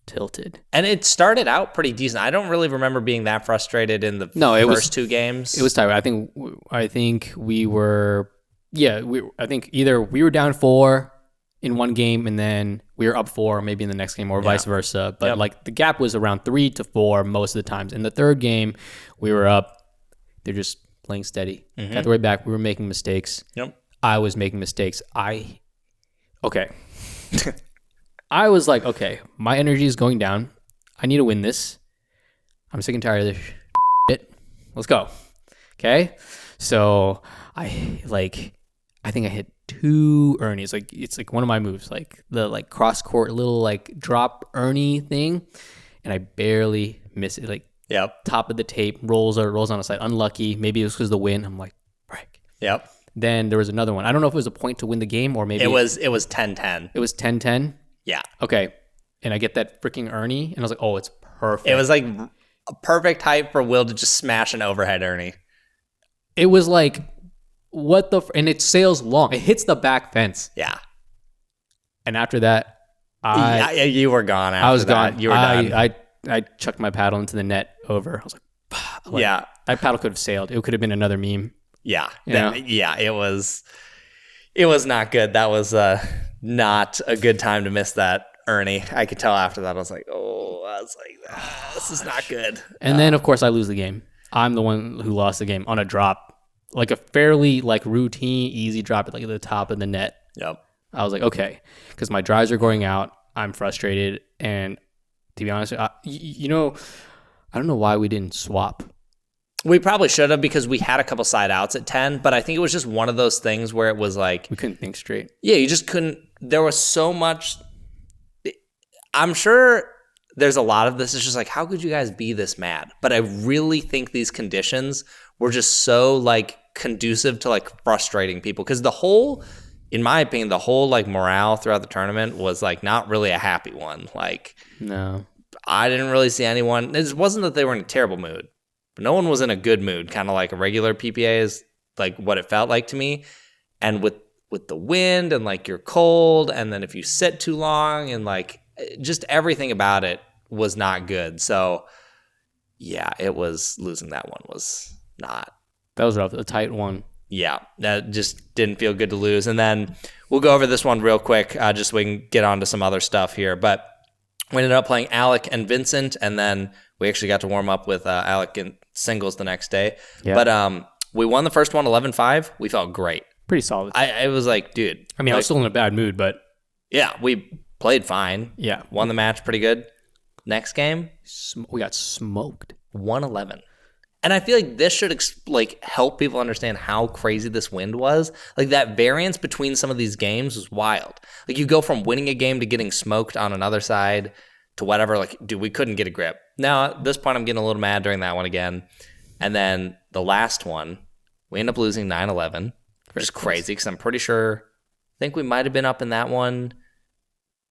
tilted. And it started out pretty decent. I don't really remember being that frustrated in the first two games. It was tight. I think we were, I think either we were down 4 in one game and then we were up 4 maybe in the next game or vice versa. But like the gap was around 3 to 4 most of the times. In the third game, we were up. They're just playing steady. Got the way back. We were making mistakes. Yep. I was making mistakes. Okay. I was like, okay, my energy is going down. I need to win this. I'm sick and tired of this shit. Let's go. Okay. So I think I hit 2 Ernies. Like it's like one of my moves, like the like cross court little like drop Ernie thing, and I barely miss it. Like top of the tape rolls on a side. Unlucky. Maybe it was because of the wind. I'm like, break. Yep. Then there was another one. I don't know if it was a point to win the game or maybe it was 10-10. It was 10-10. Yeah. Okay. And I get that freaking Ernie, and I was like, oh, it's perfect. It was like a perfect height for Will to just smash an overhead Ernie. It was like, what the... and it sails long. It hits the back fence. Yeah. And after that, you were gone after I was that. gone. You were done. I chucked my paddle into the net over. I was like, yeah. That paddle could have sailed. It could have been another meme. Yeah. Yeah. It was not good. That was not a good time to miss that Ernie. I could tell after that. I was like, this is not good. And then, of course, I lose the game. I'm the one who lost the game on a drop, like a fairly like routine, easy drop at like the top of the net. Yep. I was like, okay, because my drives are going out. I'm frustrated. And to be honest, I don't know why we didn't swap. We probably should have because we had a couple side outs at 10, but I think it was just one of those things where it was like... we couldn't think straight. Yeah, you just couldn't... There was so much... I'm sure there's a lot of this. It's just like, how could you guys be this mad? But I really think these conditions were just so like conducive to like frustrating people because in my opinion, the whole like morale throughout the tournament was like not really a happy one. Like, no, I didn't really see anyone... It wasn't that they were in a terrible mood. No one was in a good mood, kind of like a regular PPA is like what it felt like to me. And with the wind and like you're cold, and then if you sit too long and like just everything about it was not good. So yeah, it was losing that one was not. That was rough. A tight one. Yeah, that just didn't feel good to lose. And then we'll go over this one real quick, just so we can get on to some other stuff here. But we ended up playing Alec and Vincent, and then we actually got to warm up with Alec in singles the next day. Yeah. But we won the first one 11-5. We felt great. Pretty solid. I was like, dude. I mean, I was still in a bad mood, but... yeah, we played fine. Yeah. Won the match pretty good. Next game. We got smoked. 1-11. And I feel like this should help people understand how crazy this wind was. Like that variance between some of these games was wild. Like you go from winning a game to getting smoked on another side to whatever. Like, dude, we couldn't get a grip. Now, at this point, I'm getting a little mad during that one again. And then the last one, we end up losing 9-11, which is crazy because I'm pretty sure, I think we might have been up in that one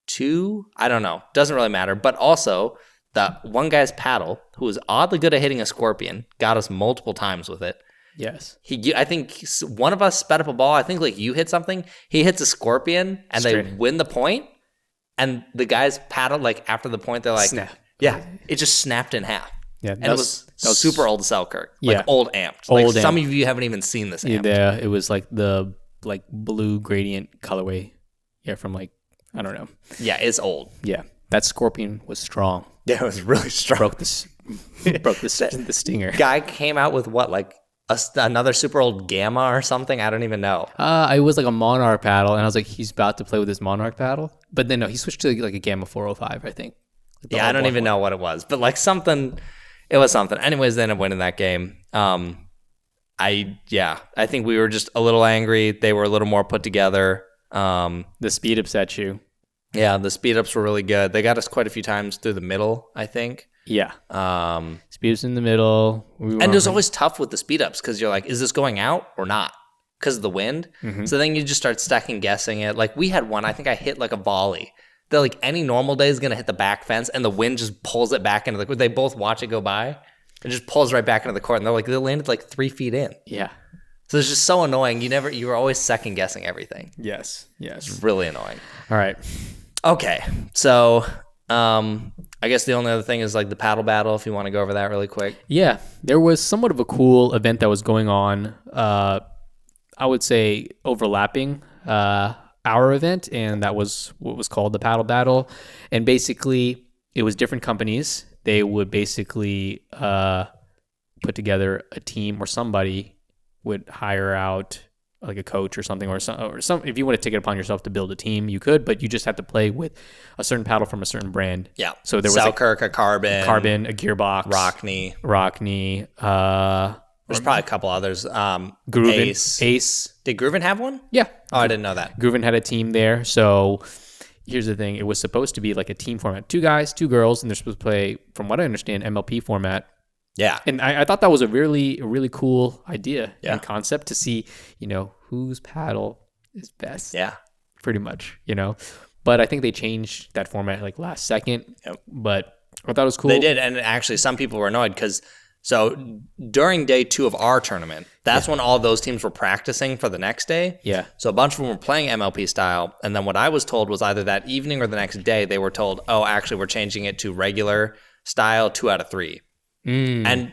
2. I don't know. Doesn't really matter. But also, the one guy's paddle, who was oddly good at hitting a scorpion, got us multiple times with it. Yes. I think one of us sped up a ball. I think like you hit something. He hits a scorpion, and they win the point. And the guy's paddle, like after the point, they're like, snap. Yeah, it just snapped in half. Yeah, and it was super old Selkirk. Like old amped. Old like some of you haven't even seen this amped. Yeah, it was like the blue gradient colorway. Yeah, from like, I don't know. Yeah, it's old. Yeah, that scorpion was strong. Yeah, it was really strong. Broke the stinger. Guy came out with what, like another super old Gamma or something? I don't even know. It was like a Monarch paddle, and I was like, he's about to play with his Monarch paddle. But then no, he switched to like a Gamma 405, I think. Yeah, I don't even know what it was, but like something, it was something. Anyways, they ended up winning that game. I think we were just a little angry. They were a little more put together. The speed upset you. Yeah, the speed ups were really good. They got us quite a few times through the middle, I think. Yeah. Speed ups in the middle. And it was always tough with the speed ups because you're like, is this going out or not? Because of the wind. Mm-hmm. So then you just start second guessing it. Like we had one, I think I hit like a volley. That like any normal day is going to hit the back fence and the wind just pulls it back into the court. They both watch it go by. It just pulls right back into the court. And they're like, they landed like 3 feet in. Yeah. So it's just so annoying. You were always second guessing everything. Yes. It's really annoying. All right. Okay. So I guess the only other thing is like the paddle battle, if you want to go over that really quick. Yeah, there was somewhat of a cool event that was going on. I would say overlapping our event, and that was what was called the paddle battle. And basically, it was different companies. They would basically put together a team, or somebody would hire out like a coach or something, or some. If you want to take it upon yourself to build a team, you could, but you just have to play with a certain paddle from a certain brand. Yeah. So there was Selkirk, a Carbon, a Gearbox, Rockney. There's probably a couple others. Grooven, Ace. Did Grooven have one? Yeah. Oh, I didn't know that. Grooven had a team there. So here's the thing. It was supposed to be like a team format. 2 guys, 2 girls, and they're supposed to play, from what I understand, MLP format. Yeah. And I thought that was a really cool idea and concept to see, whose paddle is best. Yeah. Pretty much, But I think they changed that format like last second. Yep. But I thought it was cool. They did. And actually, some people were annoyed because during day 2 of our tournament, that's when all those teams were practicing for the next day. Yeah. So a bunch of them were playing MLP style. And then what I was told was either that evening or the next day, they were told, oh, actually, we're changing it to regular style 2 out of 3. And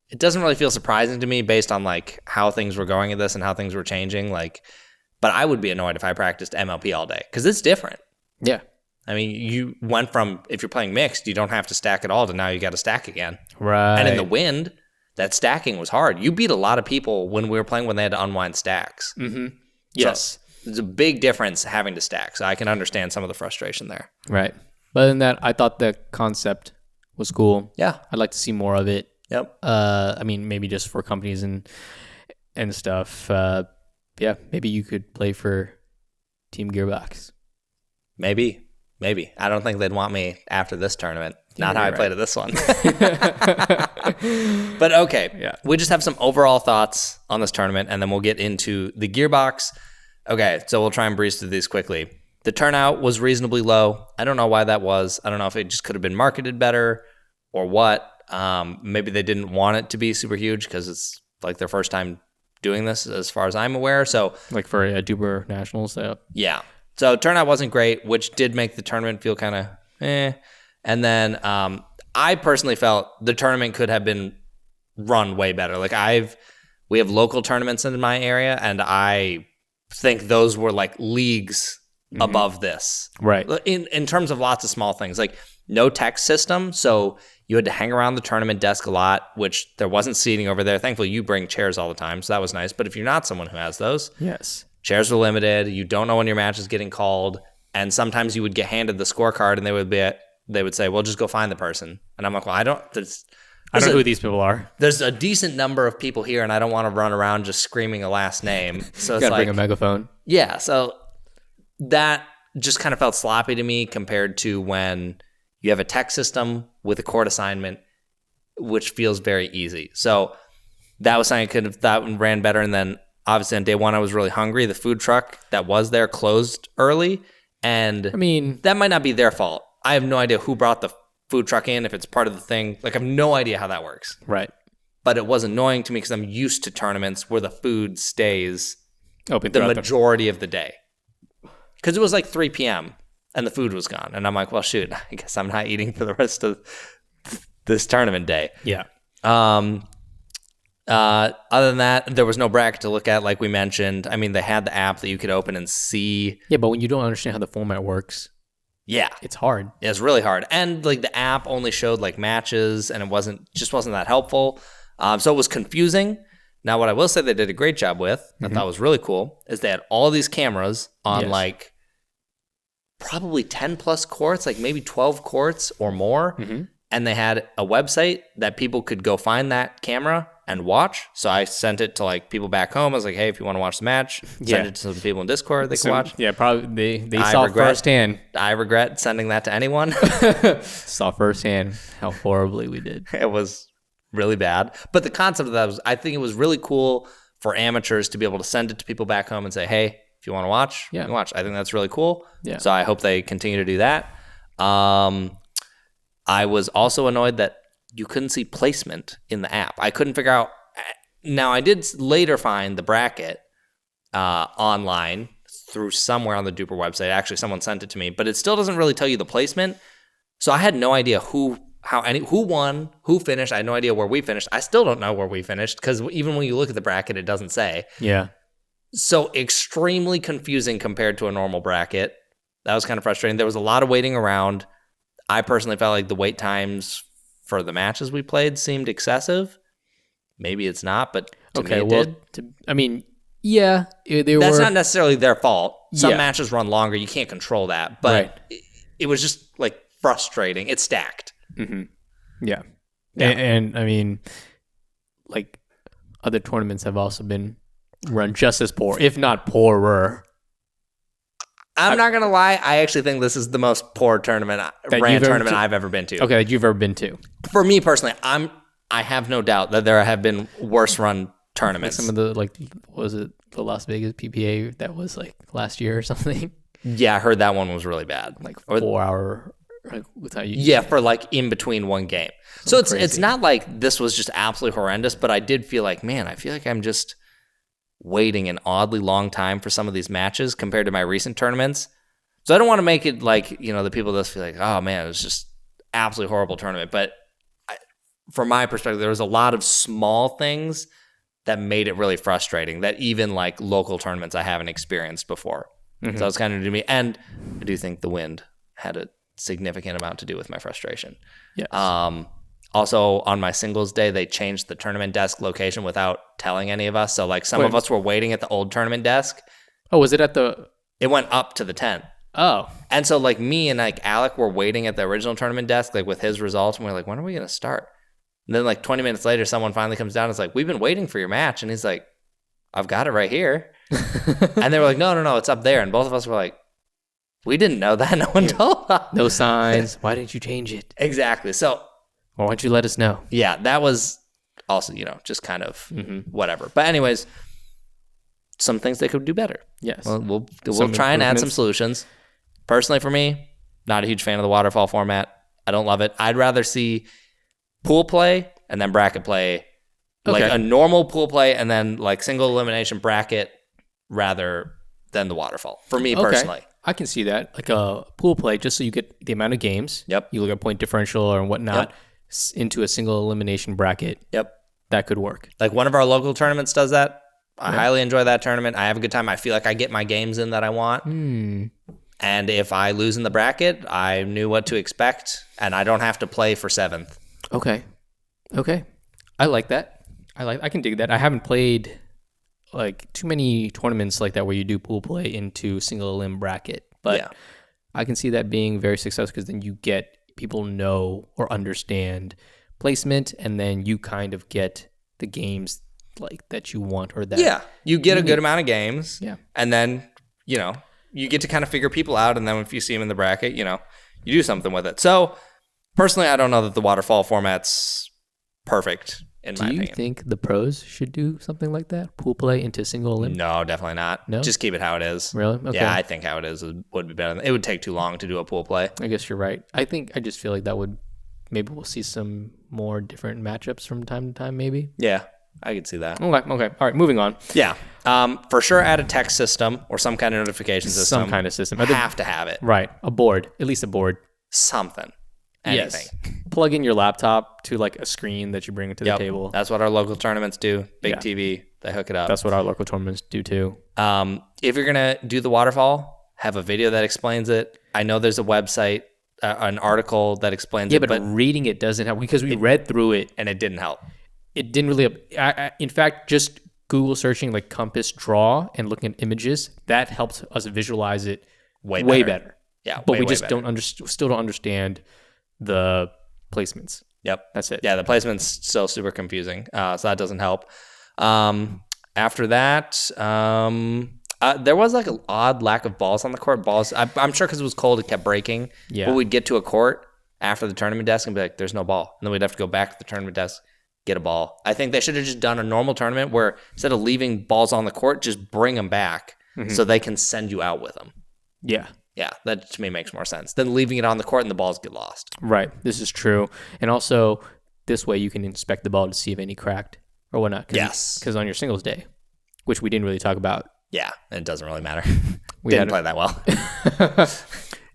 it doesn't really feel surprising to me based on like how things were going at this and how things were changing. But I would be annoyed if I practiced MLP all day because it's different. Yeah. I mean, you went from, if you're playing mixed, you don't have to stack at all to now you got to stack again. Right. And in the wind, that stacking was hard. You beat a lot of people when we were playing when they had to unwind stacks. Mm-hmm. Yes. So there's a big difference having to stack. So I can understand some of the frustration there. Right. But other than that, I thought the concept was cool. Yeah. I'd like to see more of it. Yep. I mean, maybe just for companies and stuff. Yeah, maybe you could play for Team Gearbox. Maybe. I don't think they'd want me after this tournament. Not how I played at this one. But okay. Yeah. We just have some overall thoughts on this tournament, and then we'll get into the Gearbox. Okay, so we'll try and breeze through these quickly. The turnout was reasonably low. I don't know why that was. I don't know if it just could have been marketed better or what. Maybe they didn't want it to be super huge because it's like their first time doing this as far as I'm aware. So like for a DUPR Nationals. Yeah. So turnout wasn't great, which did make the tournament feel kind of eh. And then I personally felt the tournament could have been run way better. Like we have local tournaments in my area, and I think those were like leagues above this. Right. In terms of lots of small things, like no text system. So you had to hang around the tournament desk a lot, which there wasn't seating over there. Thankfully, you bring chairs all the time, so that was nice. But if you're not someone who has those, yes, chairs are limited. You don't know when your match is getting called. And sometimes you would get handed the scorecard, and they would say, well, just go find the person. And I'm like, well, I don't know who these people are. There's a decent number of people here, and I don't want to run around just screaming a last name. So it's gotta like, bring a megaphone. Yeah, so that just kind of felt sloppy to me compared to when you have a tech system with a court assignment, which feels very easy. So that was something I could have thought ran better. And then obviously on day 1, I was really hungry. The food truck that was there closed early. And I mean, that might not be their fault. I have no idea who brought the food truck in, if it's part of the thing. Like, I have no idea how that works. Right. But it was annoying to me because I'm used to tournaments where the food stays open the majority of the day. Because it was like 3 p.m. and the food was gone. And I'm like, well, shoot, I guess I'm not eating for the rest of this tournament day. Yeah. Other than that, there was no bracket to look at, like we mentioned. I mean, they had the app that you could open and see. Yeah, but when you don't understand how the format works, yeah, it's hard. Yeah, it's really hard. And like the app only showed like matches, and it wasn't that helpful. So it was confusing. Now, what I will say they did a great job with, I thought was really cool, is they had all these cameras on like probably 10 plus courts, like maybe 12 courts or more. Mm-hmm. And they had a website that people could go find that camera and watch. So I sent it to like people back home. I was like, hey, if you want to watch the match, send it to some people in Discord they can watch. Yeah, probably they saw firsthand. I regret sending that to anyone. Saw firsthand how horribly we did. It was really bad. But the concept of that was, I think it was really cool for amateurs to be able to send it to people back home and say, hey, if you want to watch, you can watch. I think that's really cool. Yeah. So I hope they continue to do that. I was also annoyed that you couldn't see placement in the app. I couldn't figure out. Now, I did later find the bracket online through somewhere on the DUPR website. Actually, someone sent it to me, but it still doesn't really tell you the placement. So I had no idea who won, who finished. I had no idea where we finished. I still don't know where we finished because even when you look at the bracket, it doesn't say. Yeah. So extremely confusing compared to a normal bracket. That was kind of frustrating. There was a lot of waiting around. I personally felt like the wait times for the matches we played seemed excessive. Maybe it's not, but to me it did. Yeah, That's not necessarily their fault. Some Yeah. matches run longer. You can't control that, but Right. it was just like frustrating. It's stacked. Mm-hmm. Yeah. Yeah. And I mean, like other tournaments have also been run just as poor, if not poorer. I'm not gonna lie. I actually think this is the most poor tournament I've ever been to. Okay, that you've ever been to. For me personally, I have no doubt that there have been worse run tournaments. Like some of the what was it the Las Vegas PPA that was like last year or something? Yeah, I heard that one was really bad. Like 4 hour. Like, for like in between one game. So it's not like this was just absolutely horrendous, but I did feel like, man, I feel like I'm just waiting an oddly long time for some of these matches compared to my recent tournaments. So I don't want to make it like, the people just feel like, oh man, it was just absolutely horrible tournament. But from my perspective, there was a lot of small things that made it really frustrating that even like local tournaments I haven't experienced before. Mm-hmm. So it's kind of new to me. And I do think the wind had a significant amount to do with my frustration. Yes. Also, on my singles day, they changed the tournament desk location without telling any of us. So, like, some of us were waiting at the old tournament desk. Oh, was it at the... It went up to the tent. Oh. And so, like, me and, like, Alec were waiting at the original tournament desk, like, with his results. And we are like, when are we going to start? And then, like, 20 minutes later, someone finally comes down and is like, we've been waiting for your match. And he's like, I've got it right here. And they were like, no, it's up there. And both of us were like, we didn't know that. No one told us. No signs. Why didn't you change it? Exactly. So... Why don't you let us know? Yeah, that was also, just kind of whatever. But anyways, some things they could do better. Yes. We'll try and add some solutions. Personally, for me, not a huge fan of the waterfall format. I don't love it. I'd rather see pool play and then bracket play. Okay. Like a normal pool play and then like single elimination bracket rather than the waterfall. For me personally. I can see that. Like a pool play, just so you get the amount of games. Yep. You look at point differential or whatnot. Yep. Into a single elimination bracket. Yep. That could work. Like one of our local tournaments does that. I highly enjoy that tournament. I have a good time. I feel like I get my games in that I want. And if I lose in the bracket, I knew what to expect, and I don't have to play for 7th. Okay. I like that. I can dig that. I haven't played like too many tournaments like that where you do pool play into single elim bracket, but I can see that being very successful because then you get people know or understand placement, and then you kind of get the games like that you want or that. You get a good amount of games. Yeah. And then, you get to kind of figure people out, and then if you see them in the bracket, you do something with it. So, personally, I don't know that the waterfall format's perfect in my opinion. Do you think the pros should do something like that? Pool play into single elim? No, definitely not. No? Just keep it how it is. Really? Okay. Yeah, I think how it is would be better. It would take too long to do a pool play. I guess you're right. I just feel like that would, maybe we'll see some more different matchups from time to time, maybe. Yeah, I could see that. Okay. All right, moving on. Yeah. For sure add a text system or some kind of notification system. Some kind of system. Have to have it. Right. A board. At least a board. Something. Anything. Yes. Plug in your laptop to like a screen that you bring to the table. That's what our local tournaments do. Big TV, they hook it up. That's what our local tournaments do too. If you're going to do the waterfall, have a video that explains it. I know there's a website, an article that explains it. Yeah, but reading it doesn't help because we read through it. And it didn't help. It didn't really, in fact, just Google searching like compass draw and looking at images, that helps us visualize it way better. Yeah, but we just still don't understand the placements. Yep. That's it. Yeah, the placement's still super confusing. So that doesn't help. After that, there was like an odd lack of balls on the court. I'm sure because it was cold, it kept breaking. Yeah. But we'd get to a court after the tournament desk and be like, there's no ball. And then we'd have to go back to the tournament desk, get a ball. I think they should have just done a normal tournament where instead of leaving balls on the court, just bring them back so they can send you out with them. Yeah. Yeah, that to me makes more sense than leaving it on the court and the balls get lost. Right. This is true. And also, this way you can inspect the ball to see if any cracked or whatnot. Yes. Because on your singles day, which we didn't really talk about. Yeah, it doesn't really matter. We didn't play that well.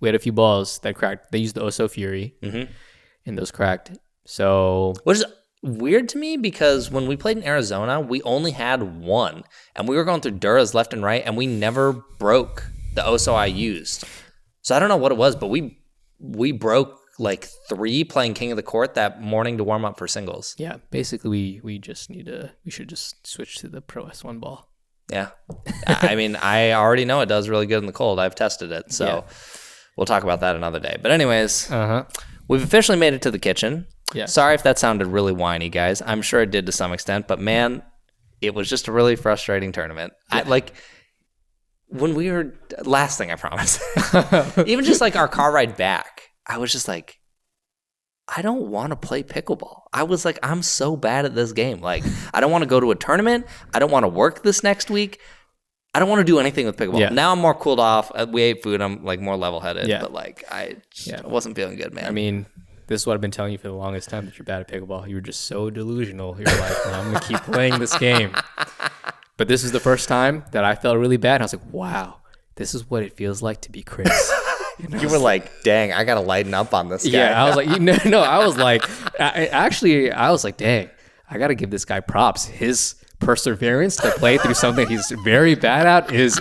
We had a few balls that cracked. They used the Oso Fury, and those cracked. So, which is weird to me because when we played in Arizona, we only had one, and we were going through Duras left and right, and we never broke the Oso I used. So I don't know what it was, but we broke like 3 playing King of the Court that morning to warm up for singles. Yeah, basically we should just switch to the Pro S1 ball. Yeah. I mean, I already know it does really good in the cold. I've tested it. So we'll talk about that another day. But anyways, we've officially made it to the kitchen. Yeah. Sorry if that sounded really whiny, guys. I'm sure it did to some extent, but man, it was just a really frustrating tournament. Yeah. When we were, last thing I promise, even just like our car ride back, I was just like, I don't want to play pickleball. I was like, I'm so bad at this game. Like, I don't want to go to a tournament. I don't want to work this next week. I don't want to do anything with pickleball. Yeah. Now I'm more cooled off. We ate food. I'm like more level-headed. Yeah. But like, I wasn't feeling good, man. I mean, this is what I've been telling you for the longest time, that you're bad at pickleball. You were just so delusional. You're like, no, I'm going to keep playing this game. But this is the first time that I felt really bad. And I was like, wow, this is what it feels like to be Chris. You were like, dang, I got to lighten up on this guy. Yeah, I was like, I was like, I was like, dang, I got to give this guy props. His perseverance to play through something he's very bad at is,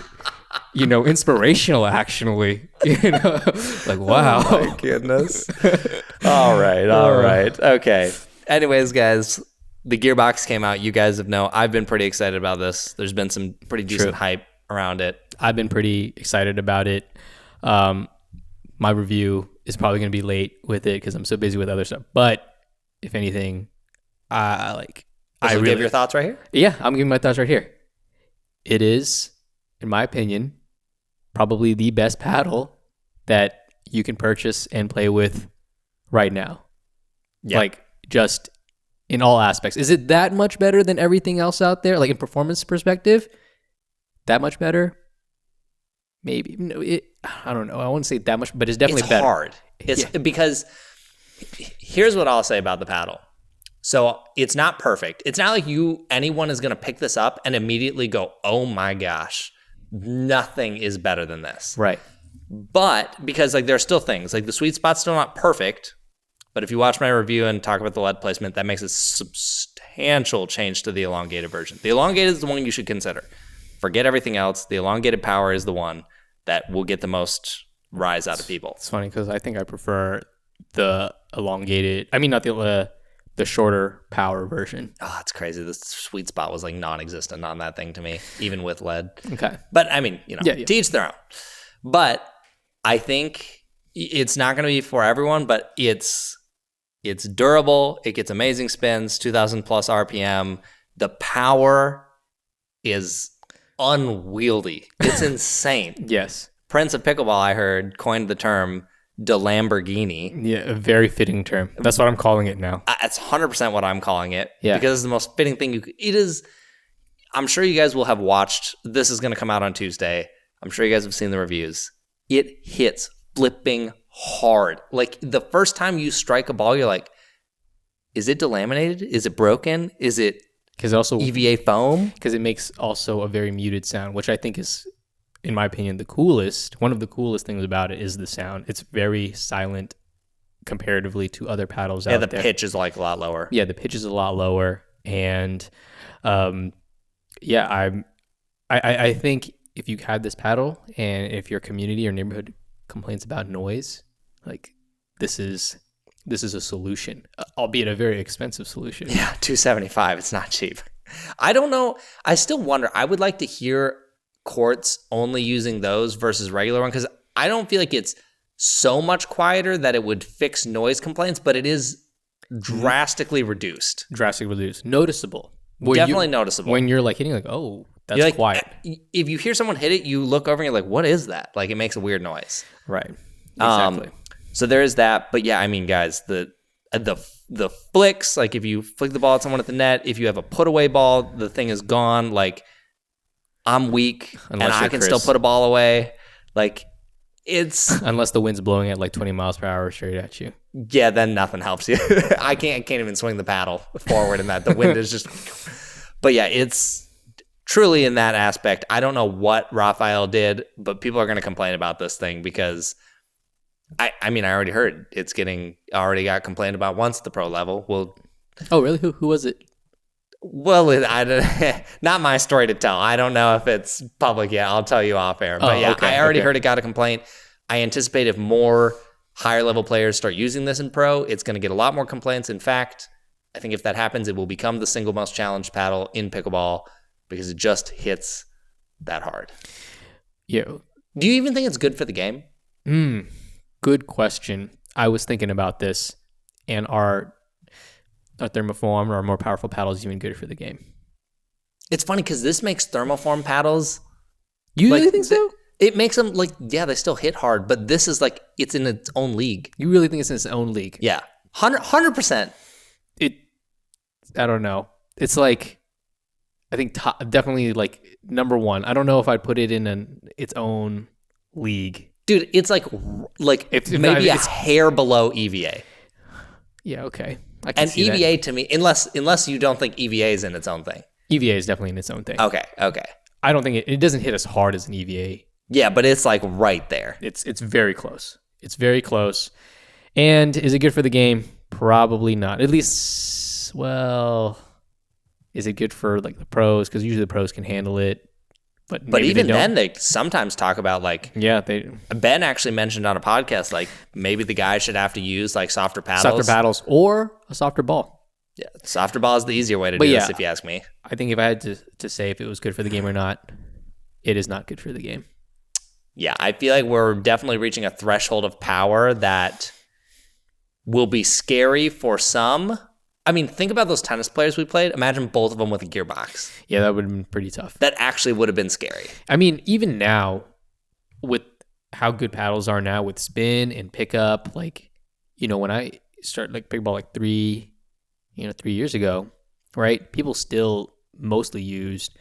inspirational, actually. Like, wow. Oh my goodness. All right. Okay. Anyways, guys, the Gearbox came out. You guys know I've been pretty excited about this. There's been some pretty decent hype around it. I've been pretty excited about it. My review is probably going to be late with it because I'm so busy with other stuff. But if anything, I really give your thoughts right here. Yeah, I'm giving my thoughts right here. It is, in my opinion, probably the best paddle that you can purchase and play with right now. Yeah. Like, just in all aspects. Is it that much better than everything else out there? Like, in performance perspective, that much better? Maybe. No, I don't know. I wouldn't say that much, but it's definitely better. It's hard. It's because here's what I'll say about the paddle. So it's not perfect. It's not like anyone is going to pick this up and immediately go, oh my gosh, nothing is better than this. Right. But because like there are still things, like the sweet spot's still not perfect, but if you watch my review and talk about the lead placement, that makes a substantial change to the elongated version. The elongated is the one you should consider. Forget everything else. The elongated power is the one that will get the most rise out of people. It's funny because I think I prefer the elongated, not the shorter power version. Oh, that's crazy. The sweet spot was like non-existent on that thing to me, even with lead. Okay. But to each their own. But I think it's not going to be for everyone, but it's durable. It gets amazing spins, 2,000 plus RPM. The power is unwieldy. It's insane. Yes. Prince of Pickleball, I heard, coined the term de Lamborghini. Yeah, a very fitting term. That's what I'm calling it now. That's 100% what I'm calling it. Yeah. Because it's the most fitting thing it is. I'm sure you guys will have watched. This is going to come out on Tuesday. I'm sure you guys have seen the reviews. It hits flipping hard. Like the first time you strike a ball, you're like, is it delaminated? Is it broken? Is it also EVA foam? Because it makes also a very muted sound, which I think is, in my opinion, one of the coolest things about it is the sound. It's very silent comparatively to other paddles out there. Yeah, the pitch is like a lot lower. Yeah, the pitch is a lot lower. And I think if you had this paddle and if your community or neighborhood complains about noise, like this is a solution, albeit a very expensive solution. Yeah, $275. It's not cheap. I don't know. I still wonder. I would like to hear courts only using those versus regular one because I don't feel like it's so much quieter that it would fix noise complaints, but it is drastically reduced. Noticeable. Definitely noticeable. When you're like hitting, like, oh, that's like, quiet. If you hear someone hit it, you look over and you're like, what is that? Like it makes a weird noise. Right. Exactly. So there is that. But yeah, I mean, guys, the flicks, like if you flick the ball at someone at the net, if you have a put away ball, the thing is gone. Like I'm weak and I can still put a ball away. Like it's unless the wind's blowing at like 20 miles per hour straight at you. Yeah, then nothing helps you. I can't even swing the paddle forward in that. The wind is just. But yeah, it's truly in that aspect. I don't know what Rafael did, but people are going to complain about this thing because I mean, I already heard it's already got complained about once at the pro level. Oh, really? Who was it? Well, not my story to tell. I don't know if it's public yet. I'll tell you off air. But I already heard it got a complaint. I anticipate if more higher level players start using this in pro, it's going to get a lot more complaints. In fact, I think if that happens, it will become the single most challenged paddle in pickleball because it just hits that hard. Yeah. Do you even think it's good for the game? Good question. I was thinking about this, and our thermoform or our more powerful paddles even good for the game? It's funny because this makes thermoform paddles. You really think so? It makes them they still hit hard, but this is it's in its own league. You really think it's in its own league? Yeah, 100%. I don't know. It's I think definitely number one. I don't know if I'd put it in its own league. Dude, it's if maybe a hair below EVA. Yeah, okay. And EVA to me, unless you don't think EVA is in its own thing. EVA is definitely in its own thing. Okay. I don't think it doesn't hit as hard as an EVA. Yeah, but it's right there. It's very close. It's very close. And is it good for the game? Probably not. At least, well, is it good for the pros? Because usually the pros can handle it. But even then, they sometimes talk about Ben actually mentioned on a podcast maybe the guy should have to use softer paddles or a softer ball. Yeah, softer ball is the easier way to do this, if you ask me. I think if I had to say if it was good for the game or not, it is not good for the game. Yeah, I feel like we're definitely reaching a threshold of power that will be scary for some. I mean, think about those tennis players we played. Imagine both of them with a gearbox. Yeah, that would have been pretty tough. That actually would have been scary. I mean, even now, with how good paddles are now with spin and pickup, when I started pickleball 3 years ago, right? People still mostly used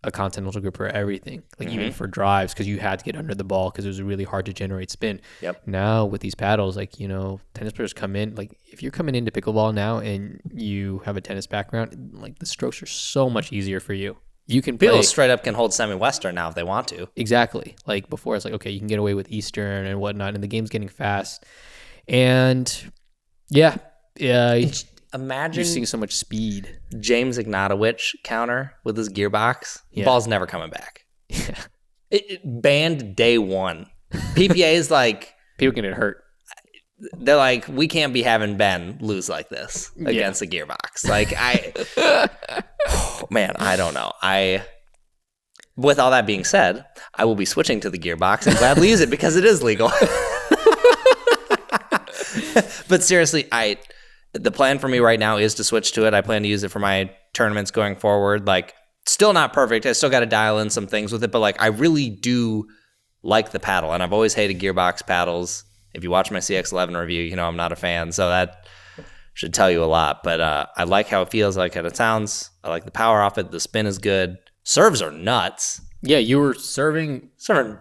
a continental grip for everything, even for drives, because you had to get under the ball because it was really hard to generate spin. Yep. Now with these paddles, tennis players come in, if you're coming into pickleball now and you have a tennis background, the strokes are so much easier for you. You can play. People straight up can hold semi-Western now if they want to. Exactly. Before it's okay, you can get away with Eastern and whatnot, and the game's getting fast. And yeah. Imagine you're seeing so much speed. James Ignatowicz counter with his gearbox. Yeah. Ball's never coming back. Yeah. It banned day one. PPA is people can get hurt. They're we can't be having Ben lose like this against a gearbox. Man, I don't know. With all that being said, I will be switching to the gearbox and gladly use it because it is legal. But seriously, the plan for me right now is to switch to it. I plan to use it for my tournaments going forward. Still not perfect. I still got to dial in some things with it, but I really do like the paddle, and I've always hated gearbox paddles. If you watch my CX11 review, I'm not a fan, so that should tell you a lot. But I like how it feels, I like how it sounds. I like the power off it. The spin is good. Serves are nuts. Yeah, you were serving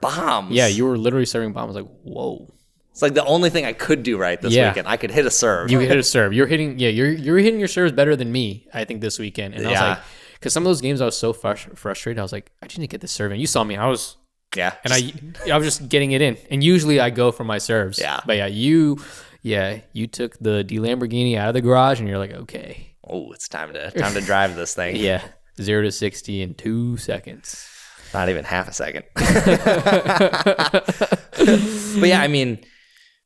bombs. Yeah, you were literally serving bombs. Whoa. It's the only thing I could do right this weekend. I could hit a serve. You hit a serve. You're hitting hitting your serves better than me, I think, this weekend. And I was because some of those games I was so frustrated. I was I just need to get the serve in. You saw me. I was and I was just getting it in. And usually I go for my serves. Yeah. But you took the D Lamborghini out of the garage and you're okay. Oh, it's time to drive this thing. Yeah. 0 to 60 in 2 seconds. Not even half a second. But yeah, I mean,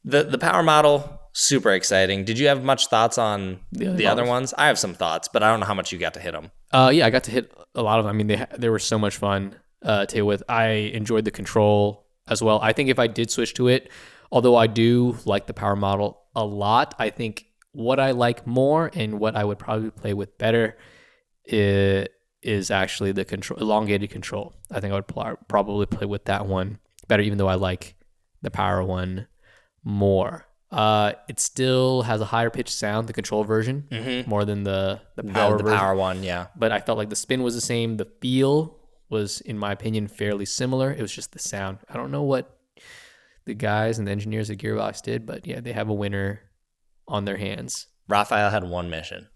the power model, super exciting. Did you have much thoughts on the other ones? I have some thoughts, but I don't know how much you got to hit them. Yeah, I got to hit a lot of them. I mean, they were so much fun to hit with. I enjoyed the control as well. I think if I did switch to it, although I do like the power model a lot, I think what I like more and what I would probably play with better is actually the elongated control. I think I would probably play with that one better, even though I like the power one more. It still has a higher pitched sound, the control version, more than the power version. The power one, yeah. But I felt like the spin was the same. The feel was, in my opinion, fairly similar. It was just the sound. I don't know what the guys and the engineers at Gearbox did, but yeah, they have a winner on their hands. Raphael had one mission.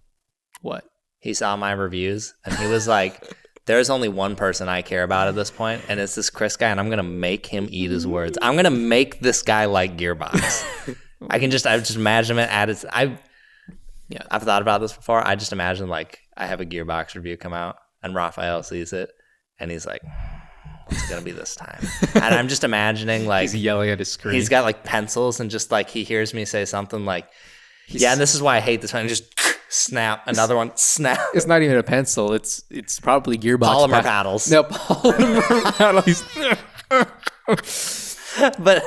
What? He saw my reviews and he was there's only one person I care about at this point, and it's this Chris guy, and I'm going to make him eat his words. I'm going to make this guy like Gearbox. I just imagine it at its, I've thought about this before. I just imagine like I have a Gearbox review come out and Raphael sees it and he's like, what's it going to be this time? And I'm just imagining like, he's yelling at his screen. He's got like pencils and just like he hears me say something like, yeah, and this is why I hate this one. Just snap, another one, snap. It's not even a pencil. It's probably Gearbox. Polymer paddles. No, polymer paddles. But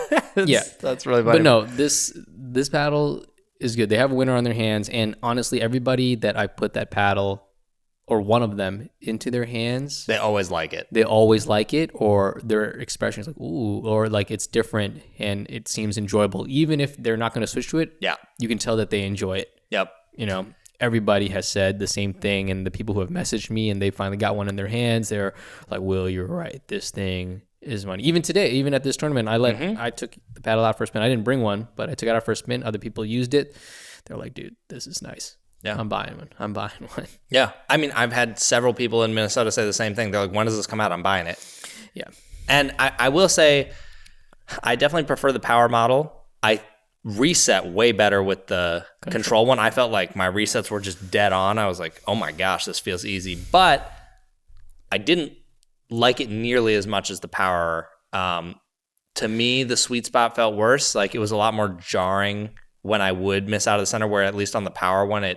that's really funny. But no, this paddle is good. They have a winner on their hands, and honestly, everybody that I put that paddle or one of them into their hands, they always like it. They always like it, or their expression is like, ooh, or like it's different and it seems enjoyable. Even if they're not going to switch to it, you can tell that they enjoy it. Yep. You know, everybody has said the same thing, and the people who have messaged me and they finally got one in their hands, they're like, Will, you're right. This thing is money. Even today, even at this tournament, I took the paddle out for a spin. I didn't bring one, but I took it out for a spin. Other people used it. They're like, dude, this is nice. Yeah, I'm buying one. Yeah. I mean, I've had several people in Minnesota say the same thing. They're like, when does this come out? I'm buying it. Yeah. And I will say, I definitely prefer the power model. I reset way better with the control one. I felt like my resets were just dead on. I was like, oh my gosh, this feels easy. But I didn't like it nearly as much as the power. To me, the sweet spot felt worse. Like it was a lot more jarring when I would miss out of the center, where at least on the power one,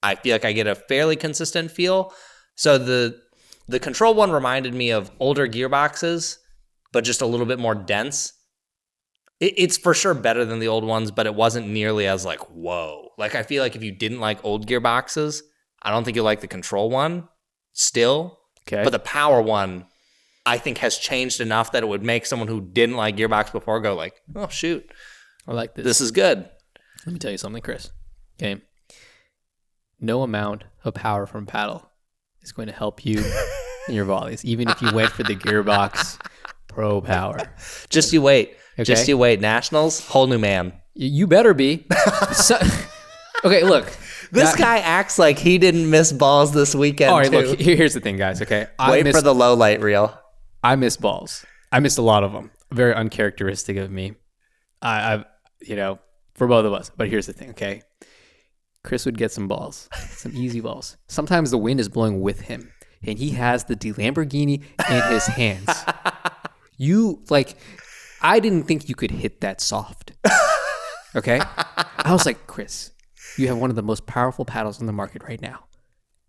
I feel like I get a fairly consistent feel. So the control one reminded me of older gearboxes, but just a little bit more dense. It's for sure better than the old ones, but it wasn't nearly as like, whoa. Like I feel like if you didn't like old gearboxes, I don't think you'll like the control one still. Okay. But the power one, I think, has changed enough that it would make someone who didn't like gearbox before go like, oh shoot, I like this. This is good. Let me tell you something, Chris. Okay. No amount of power from paddle is going to help you in your volleys, even if you went for the Gearbox Pro Power. Just you wait. Okay? Just you wait. Nationals, whole new man. You better be. Okay, look. This guy acts like he didn't miss balls this weekend. All right, too. look. Here's the thing, guys. Okay, wait for the low light reel. I miss balls. I missed a lot of them. Very uncharacteristic of me. I've for both of us. But here's the thing, okay? Chris would get some balls, some easy balls. Sometimes the wind is blowing with him, and he has the Lamborghini in his hands. I didn't think you could hit that soft. Okay? I was like, Chris, you have one of the most powerful paddles on the market right now.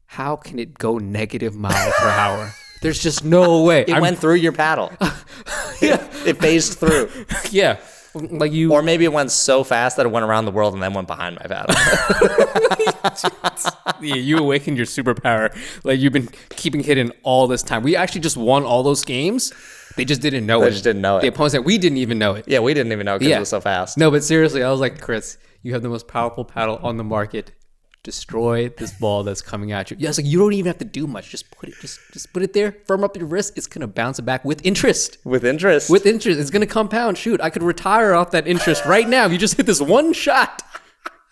How can it go negative mile per hour? There's just no way. It went through your paddle. It phased through. Yeah. Like you, or maybe it went so fast that it went around the world and then went behind my paddle. Yeah, you awakened your superpower. Like you've been keeping hidden all this time. We actually just won all those games. They just didn't know it. They just didn't know it. The opponents said we didn't even know it. Yeah, we didn't even know because it was so fast. No, but seriously, I was like, Chris, you have the most powerful paddle on the market. Destroy this ball that's coming at you. Yeah, it's like you don't even have to do much. Just put it there. Firm up your wrist. It's gonna bounce it back with interest. With interest. It's gonna compound. Shoot, I could retire off that interest right now if you just hit this one shot.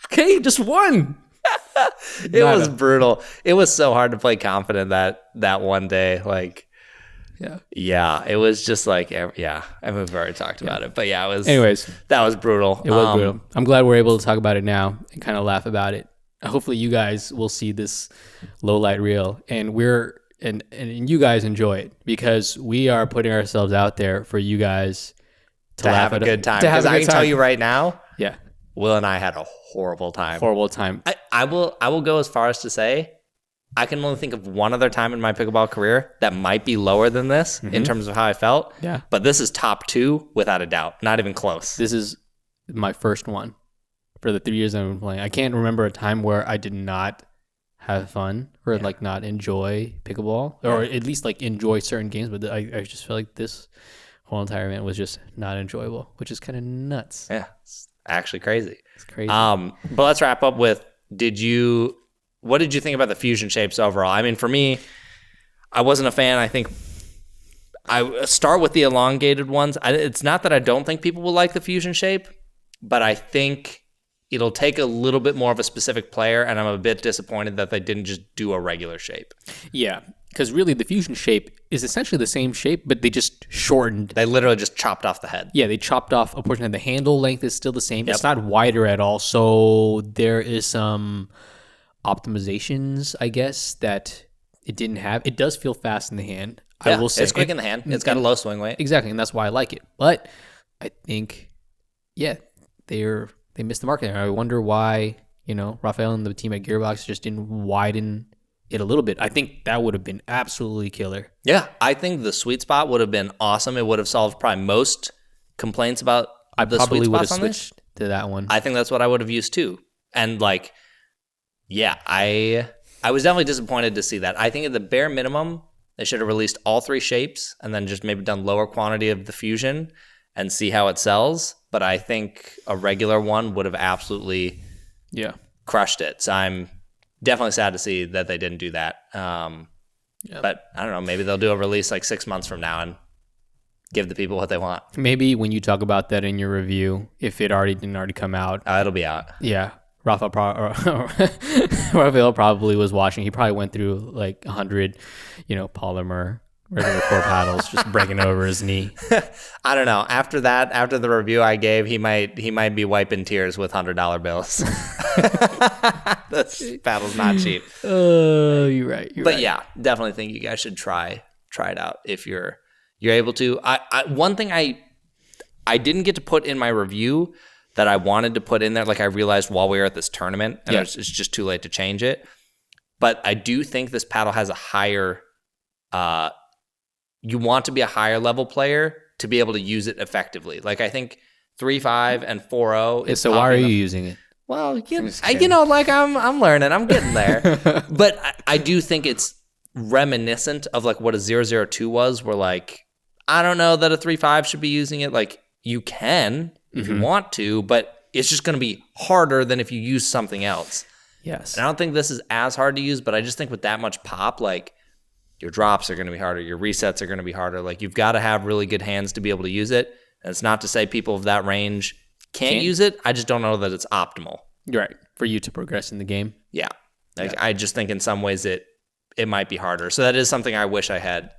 Okay, just one. It was brutal. It was so hard to play confident that one day. Like, yeah, it was just like, I mean, we've already talked about it, but yeah, it was. Anyways, that was brutal. It was brutal. I'm glad we're able to talk about it now and kind of laugh about it. Hopefully you guys will see this low light reel and you guys enjoy it because we are putting ourselves out there for you guys to have a good time. Because I can tell you right now, yeah, Will and I had a horrible time. Horrible time. I will go as far as to say I can only think of one other time in my pickleball career that might be lower than this in terms of how I felt. Yeah. But this is top 2 without a doubt. Not even close. This is my first one. For the 3 years I've been playing, I can't remember a time where I did not have fun or like not enjoy pickleball or at least like enjoy certain games. But I just feel like this whole entire event was just not enjoyable, which is kind of nuts. Yeah, it's actually crazy. It's crazy. But let's wrap up with: what did you think about the fusion shapes overall? I mean, for me, I wasn't a fan. I think I start with the elongated ones. It's not that I don't think people will like the fusion shape, but I think it'll take a little bit more of a specific player, and I'm a bit disappointed that they didn't just do a regular shape. Yeah. Because really, the Fusion shape is essentially the same shape, but they just shortened. They literally just chopped off the head. Yeah, they chopped off a portion of the handle. Length is still the same. Yep. It's not wider at all. So there is some optimizations, I guess, that it didn't have. It does feel fast in the hand. Yeah, I will say it's quick in the hand. It's got a low swing weight. Exactly, and that's why I like it. But I think, yeah, they missed the mark there. I wonder why, Rafael and the team at Gearbox just didn't widen it a little bit. I think that would have been absolutely killer. Yeah, I think the sweet spot would have been awesome. It would have solved probably most complaints about the probably sweet would have spots on this. switched to that one. I think that's what I would have used too. And yeah, I was definitely disappointed to see that. I think at the bare minimum, they should have released all 3 shapes and then just maybe done lower quantity of the Fusion and see how it sells. But I think a regular one would have absolutely crushed it. So I'm definitely sad to see that they didn't do that. But I don't know, maybe they'll do a release 6 months from now and give the people what they want. Maybe when you talk about that in your review, if it didn't already come out. It'll be out. Yeah. Rafael probably was watching. He probably went through 100, polymer regular core paddles, just breaking over his knee. I don't know. After the review I gave, he might be wiping tears with $100 bills. This paddle's not cheap. You're right. But yeah, definitely think you guys should try it out if you're able to. One thing I didn't get to put in my review that I wanted to put in there, I realized while we were at this tournament, and it's just too late to change it. But I do think this paddle has a higher, you want to be a higher level player to be able to use it effectively. I think 3.5 and 4.0 is so why are you using it? Well, I'm learning, I'm getting there. But I do think it's reminiscent of what a 002 was, where I don't know that a 3.5 should be using it. You can if you want to, but it's just going to be harder than if you use something else. Yes. And I don't think this is as hard to use, but I just think with that much pop, your drops are going to be harder, your resets are going to be harder. You've got to have really good hands to be able to use it. And it's not to say people of that range can't use it. I just don't know that it's optimal. Right. For you to progress in the game. Yeah. I just think in some ways it might be harder. So that is something I wish I had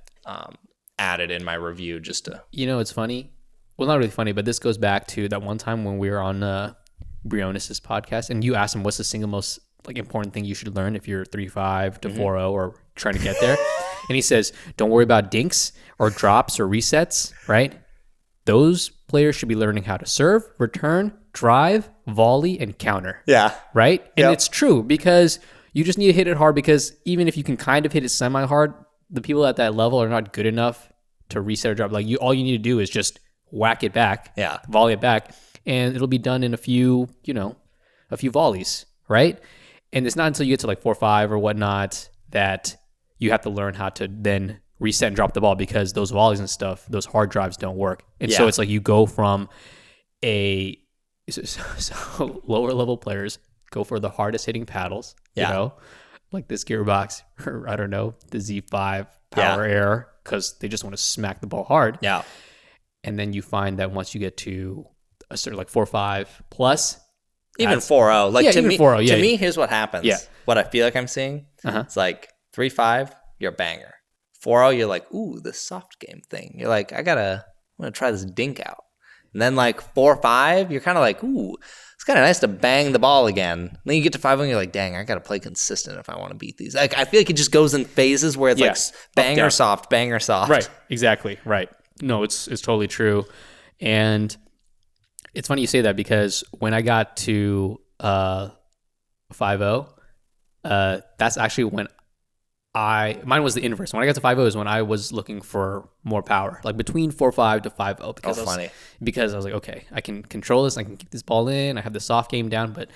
added in my review just to... It's funny. Well, not really funny, but this goes back to that one time when we were on Briones' podcast, and you asked him what's the single most important thing you should learn if you're 3.5 to 4.0 or trying to get there. And he says, don't worry about dinks or drops or resets, right? Those players should be learning how to serve, return, drive, volley, and counter. Yeah. Right? And it's true, because you just need to hit it hard, because even if you can kind of hit it semi-hard, the people at that level are not good enough to reset or drop. All you need to do is just whack it back, volley it back, and it'll be done in a few volleys, right? And it's not until you get to 4.5 or whatnot that you have to learn how to then reset and drop the ball, because those volleys and stuff, those hard drives don't work. And so it's you go from so lower level players go for the hardest hitting paddles, like this Gearbox, or I don't know, the Z5 Power Air, because they just want to smack the ball hard. Yeah. And then you find that once you get to a certain 4.5 plus, even 4.0, to even me, 4.0, to me, here's what happens. Yeah. What I feel like I'm seeing, it's 3.5, you're a banger. 4.0, you're ooh, this soft game thing. You're I'm gonna try this dink out. And then 4.5, you're kind of ooh, it's kind of nice to bang the ball again. And then you get to 5.0, you're dang, I gotta play consistent if I want to beat these. I feel like it just goes in phases where it's banger soft, banger soft. Right, exactly, right. No, it's totally true. And it's funny you say that, because when I got to 5.0, that's actually when mine was the inverse. When I got to 5.0 is when I was looking for more power, between 4.5 to 5.0. Because I was okay, I can control this, I can keep this ball in, I have the soft game down, but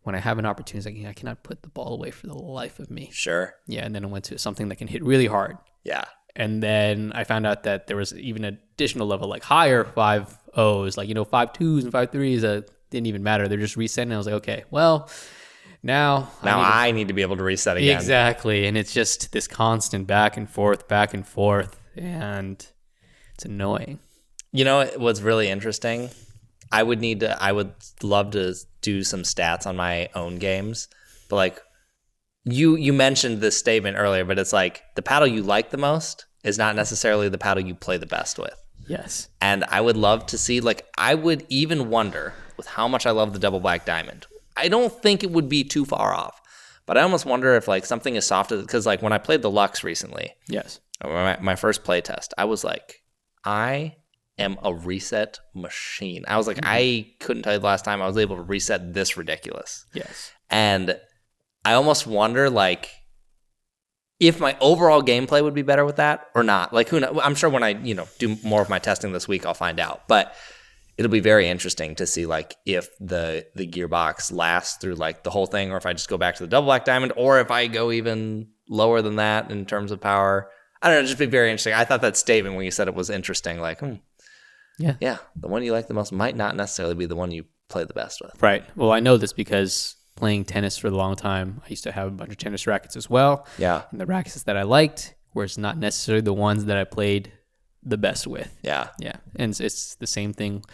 when I have an opportunity, I cannot put the ball away for the life of me. Sure. Yeah, and then I went to something that can hit really hard. Yeah. And then I found out that there was even an additional level, higher 5.0s, 5.2s and 5.3s didn't even matter. They're just resetting. And I was okay, well, now I need to be able to reset again. Exactly. And it's just this constant back and forth, and it's annoying. What's really interesting? I would love to do some stats on my own games, but you mentioned this statement earlier, but it's like the paddle you like the most is not necessarily the paddle you play the best with. Yes. And I would love to see, like, I would even wonder with how much I love the double black diamond. I don't think it would be too far off, but I almost wonder if like something is soft, because like when I played the Lux recently, Yes. my first play test, I was like, I am a reset machine. I was like, I couldn't tell you the last time I was able to reset this ridiculous. Yes. And I almost wonder, like, if my overall gameplay would be better with that or not. Like, who knows? I'm sure when I, do more of my testing this week, I'll find out. But it'll be very interesting to see, like, if the gearbox lasts through, like, the whole thing, or if I just go back to the double black diamond, or if I go even lower than that in terms of power. I don't know. It'd just be very interesting. I thought that statement when you said it was interesting. Like, yeah, the one you like the most might not necessarily be the one you play the best with. Right. Well, I know this because playing tennis for a long time, I used to have a bunch of tennis rackets as well. Yeah. And the rackets that I liked were not necessarily the ones that I played the best with. Yeah. Yeah. And it's the same thing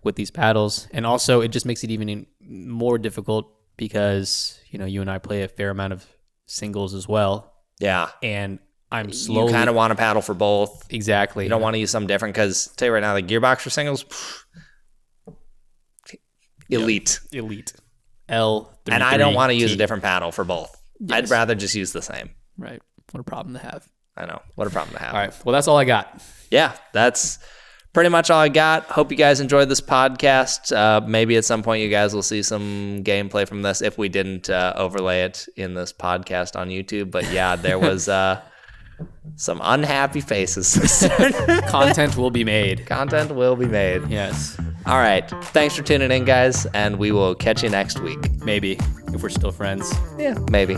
with these paddles. And also, it just makes it even more difficult because, you and I play a fair amount of singles as well. Yeah. And I'm slowly... You kind of want a paddle for both. Exactly. You don't want to use something different because, tell you right now, the gearbox for singles, elite. Yep. Elite. L33. And I don't want to use a different paddle for both. Yes. I'd rather just use the same. Right. What a problem to have. I know. What a problem to have. All right. Well, that's all I got. Yeah, that's pretty much all I got. Hope you guys enjoyed this podcast. Maybe at some point you guys will see some gameplay from this if we didn't overlay it in this podcast on YouTube. But yeah, there was some unhappy faces. Content will be made. Content will be made. Yes. All right. Thanks for tuning in, guys, and we will catch you next week. Maybe, if we're still friends. Yeah, maybe.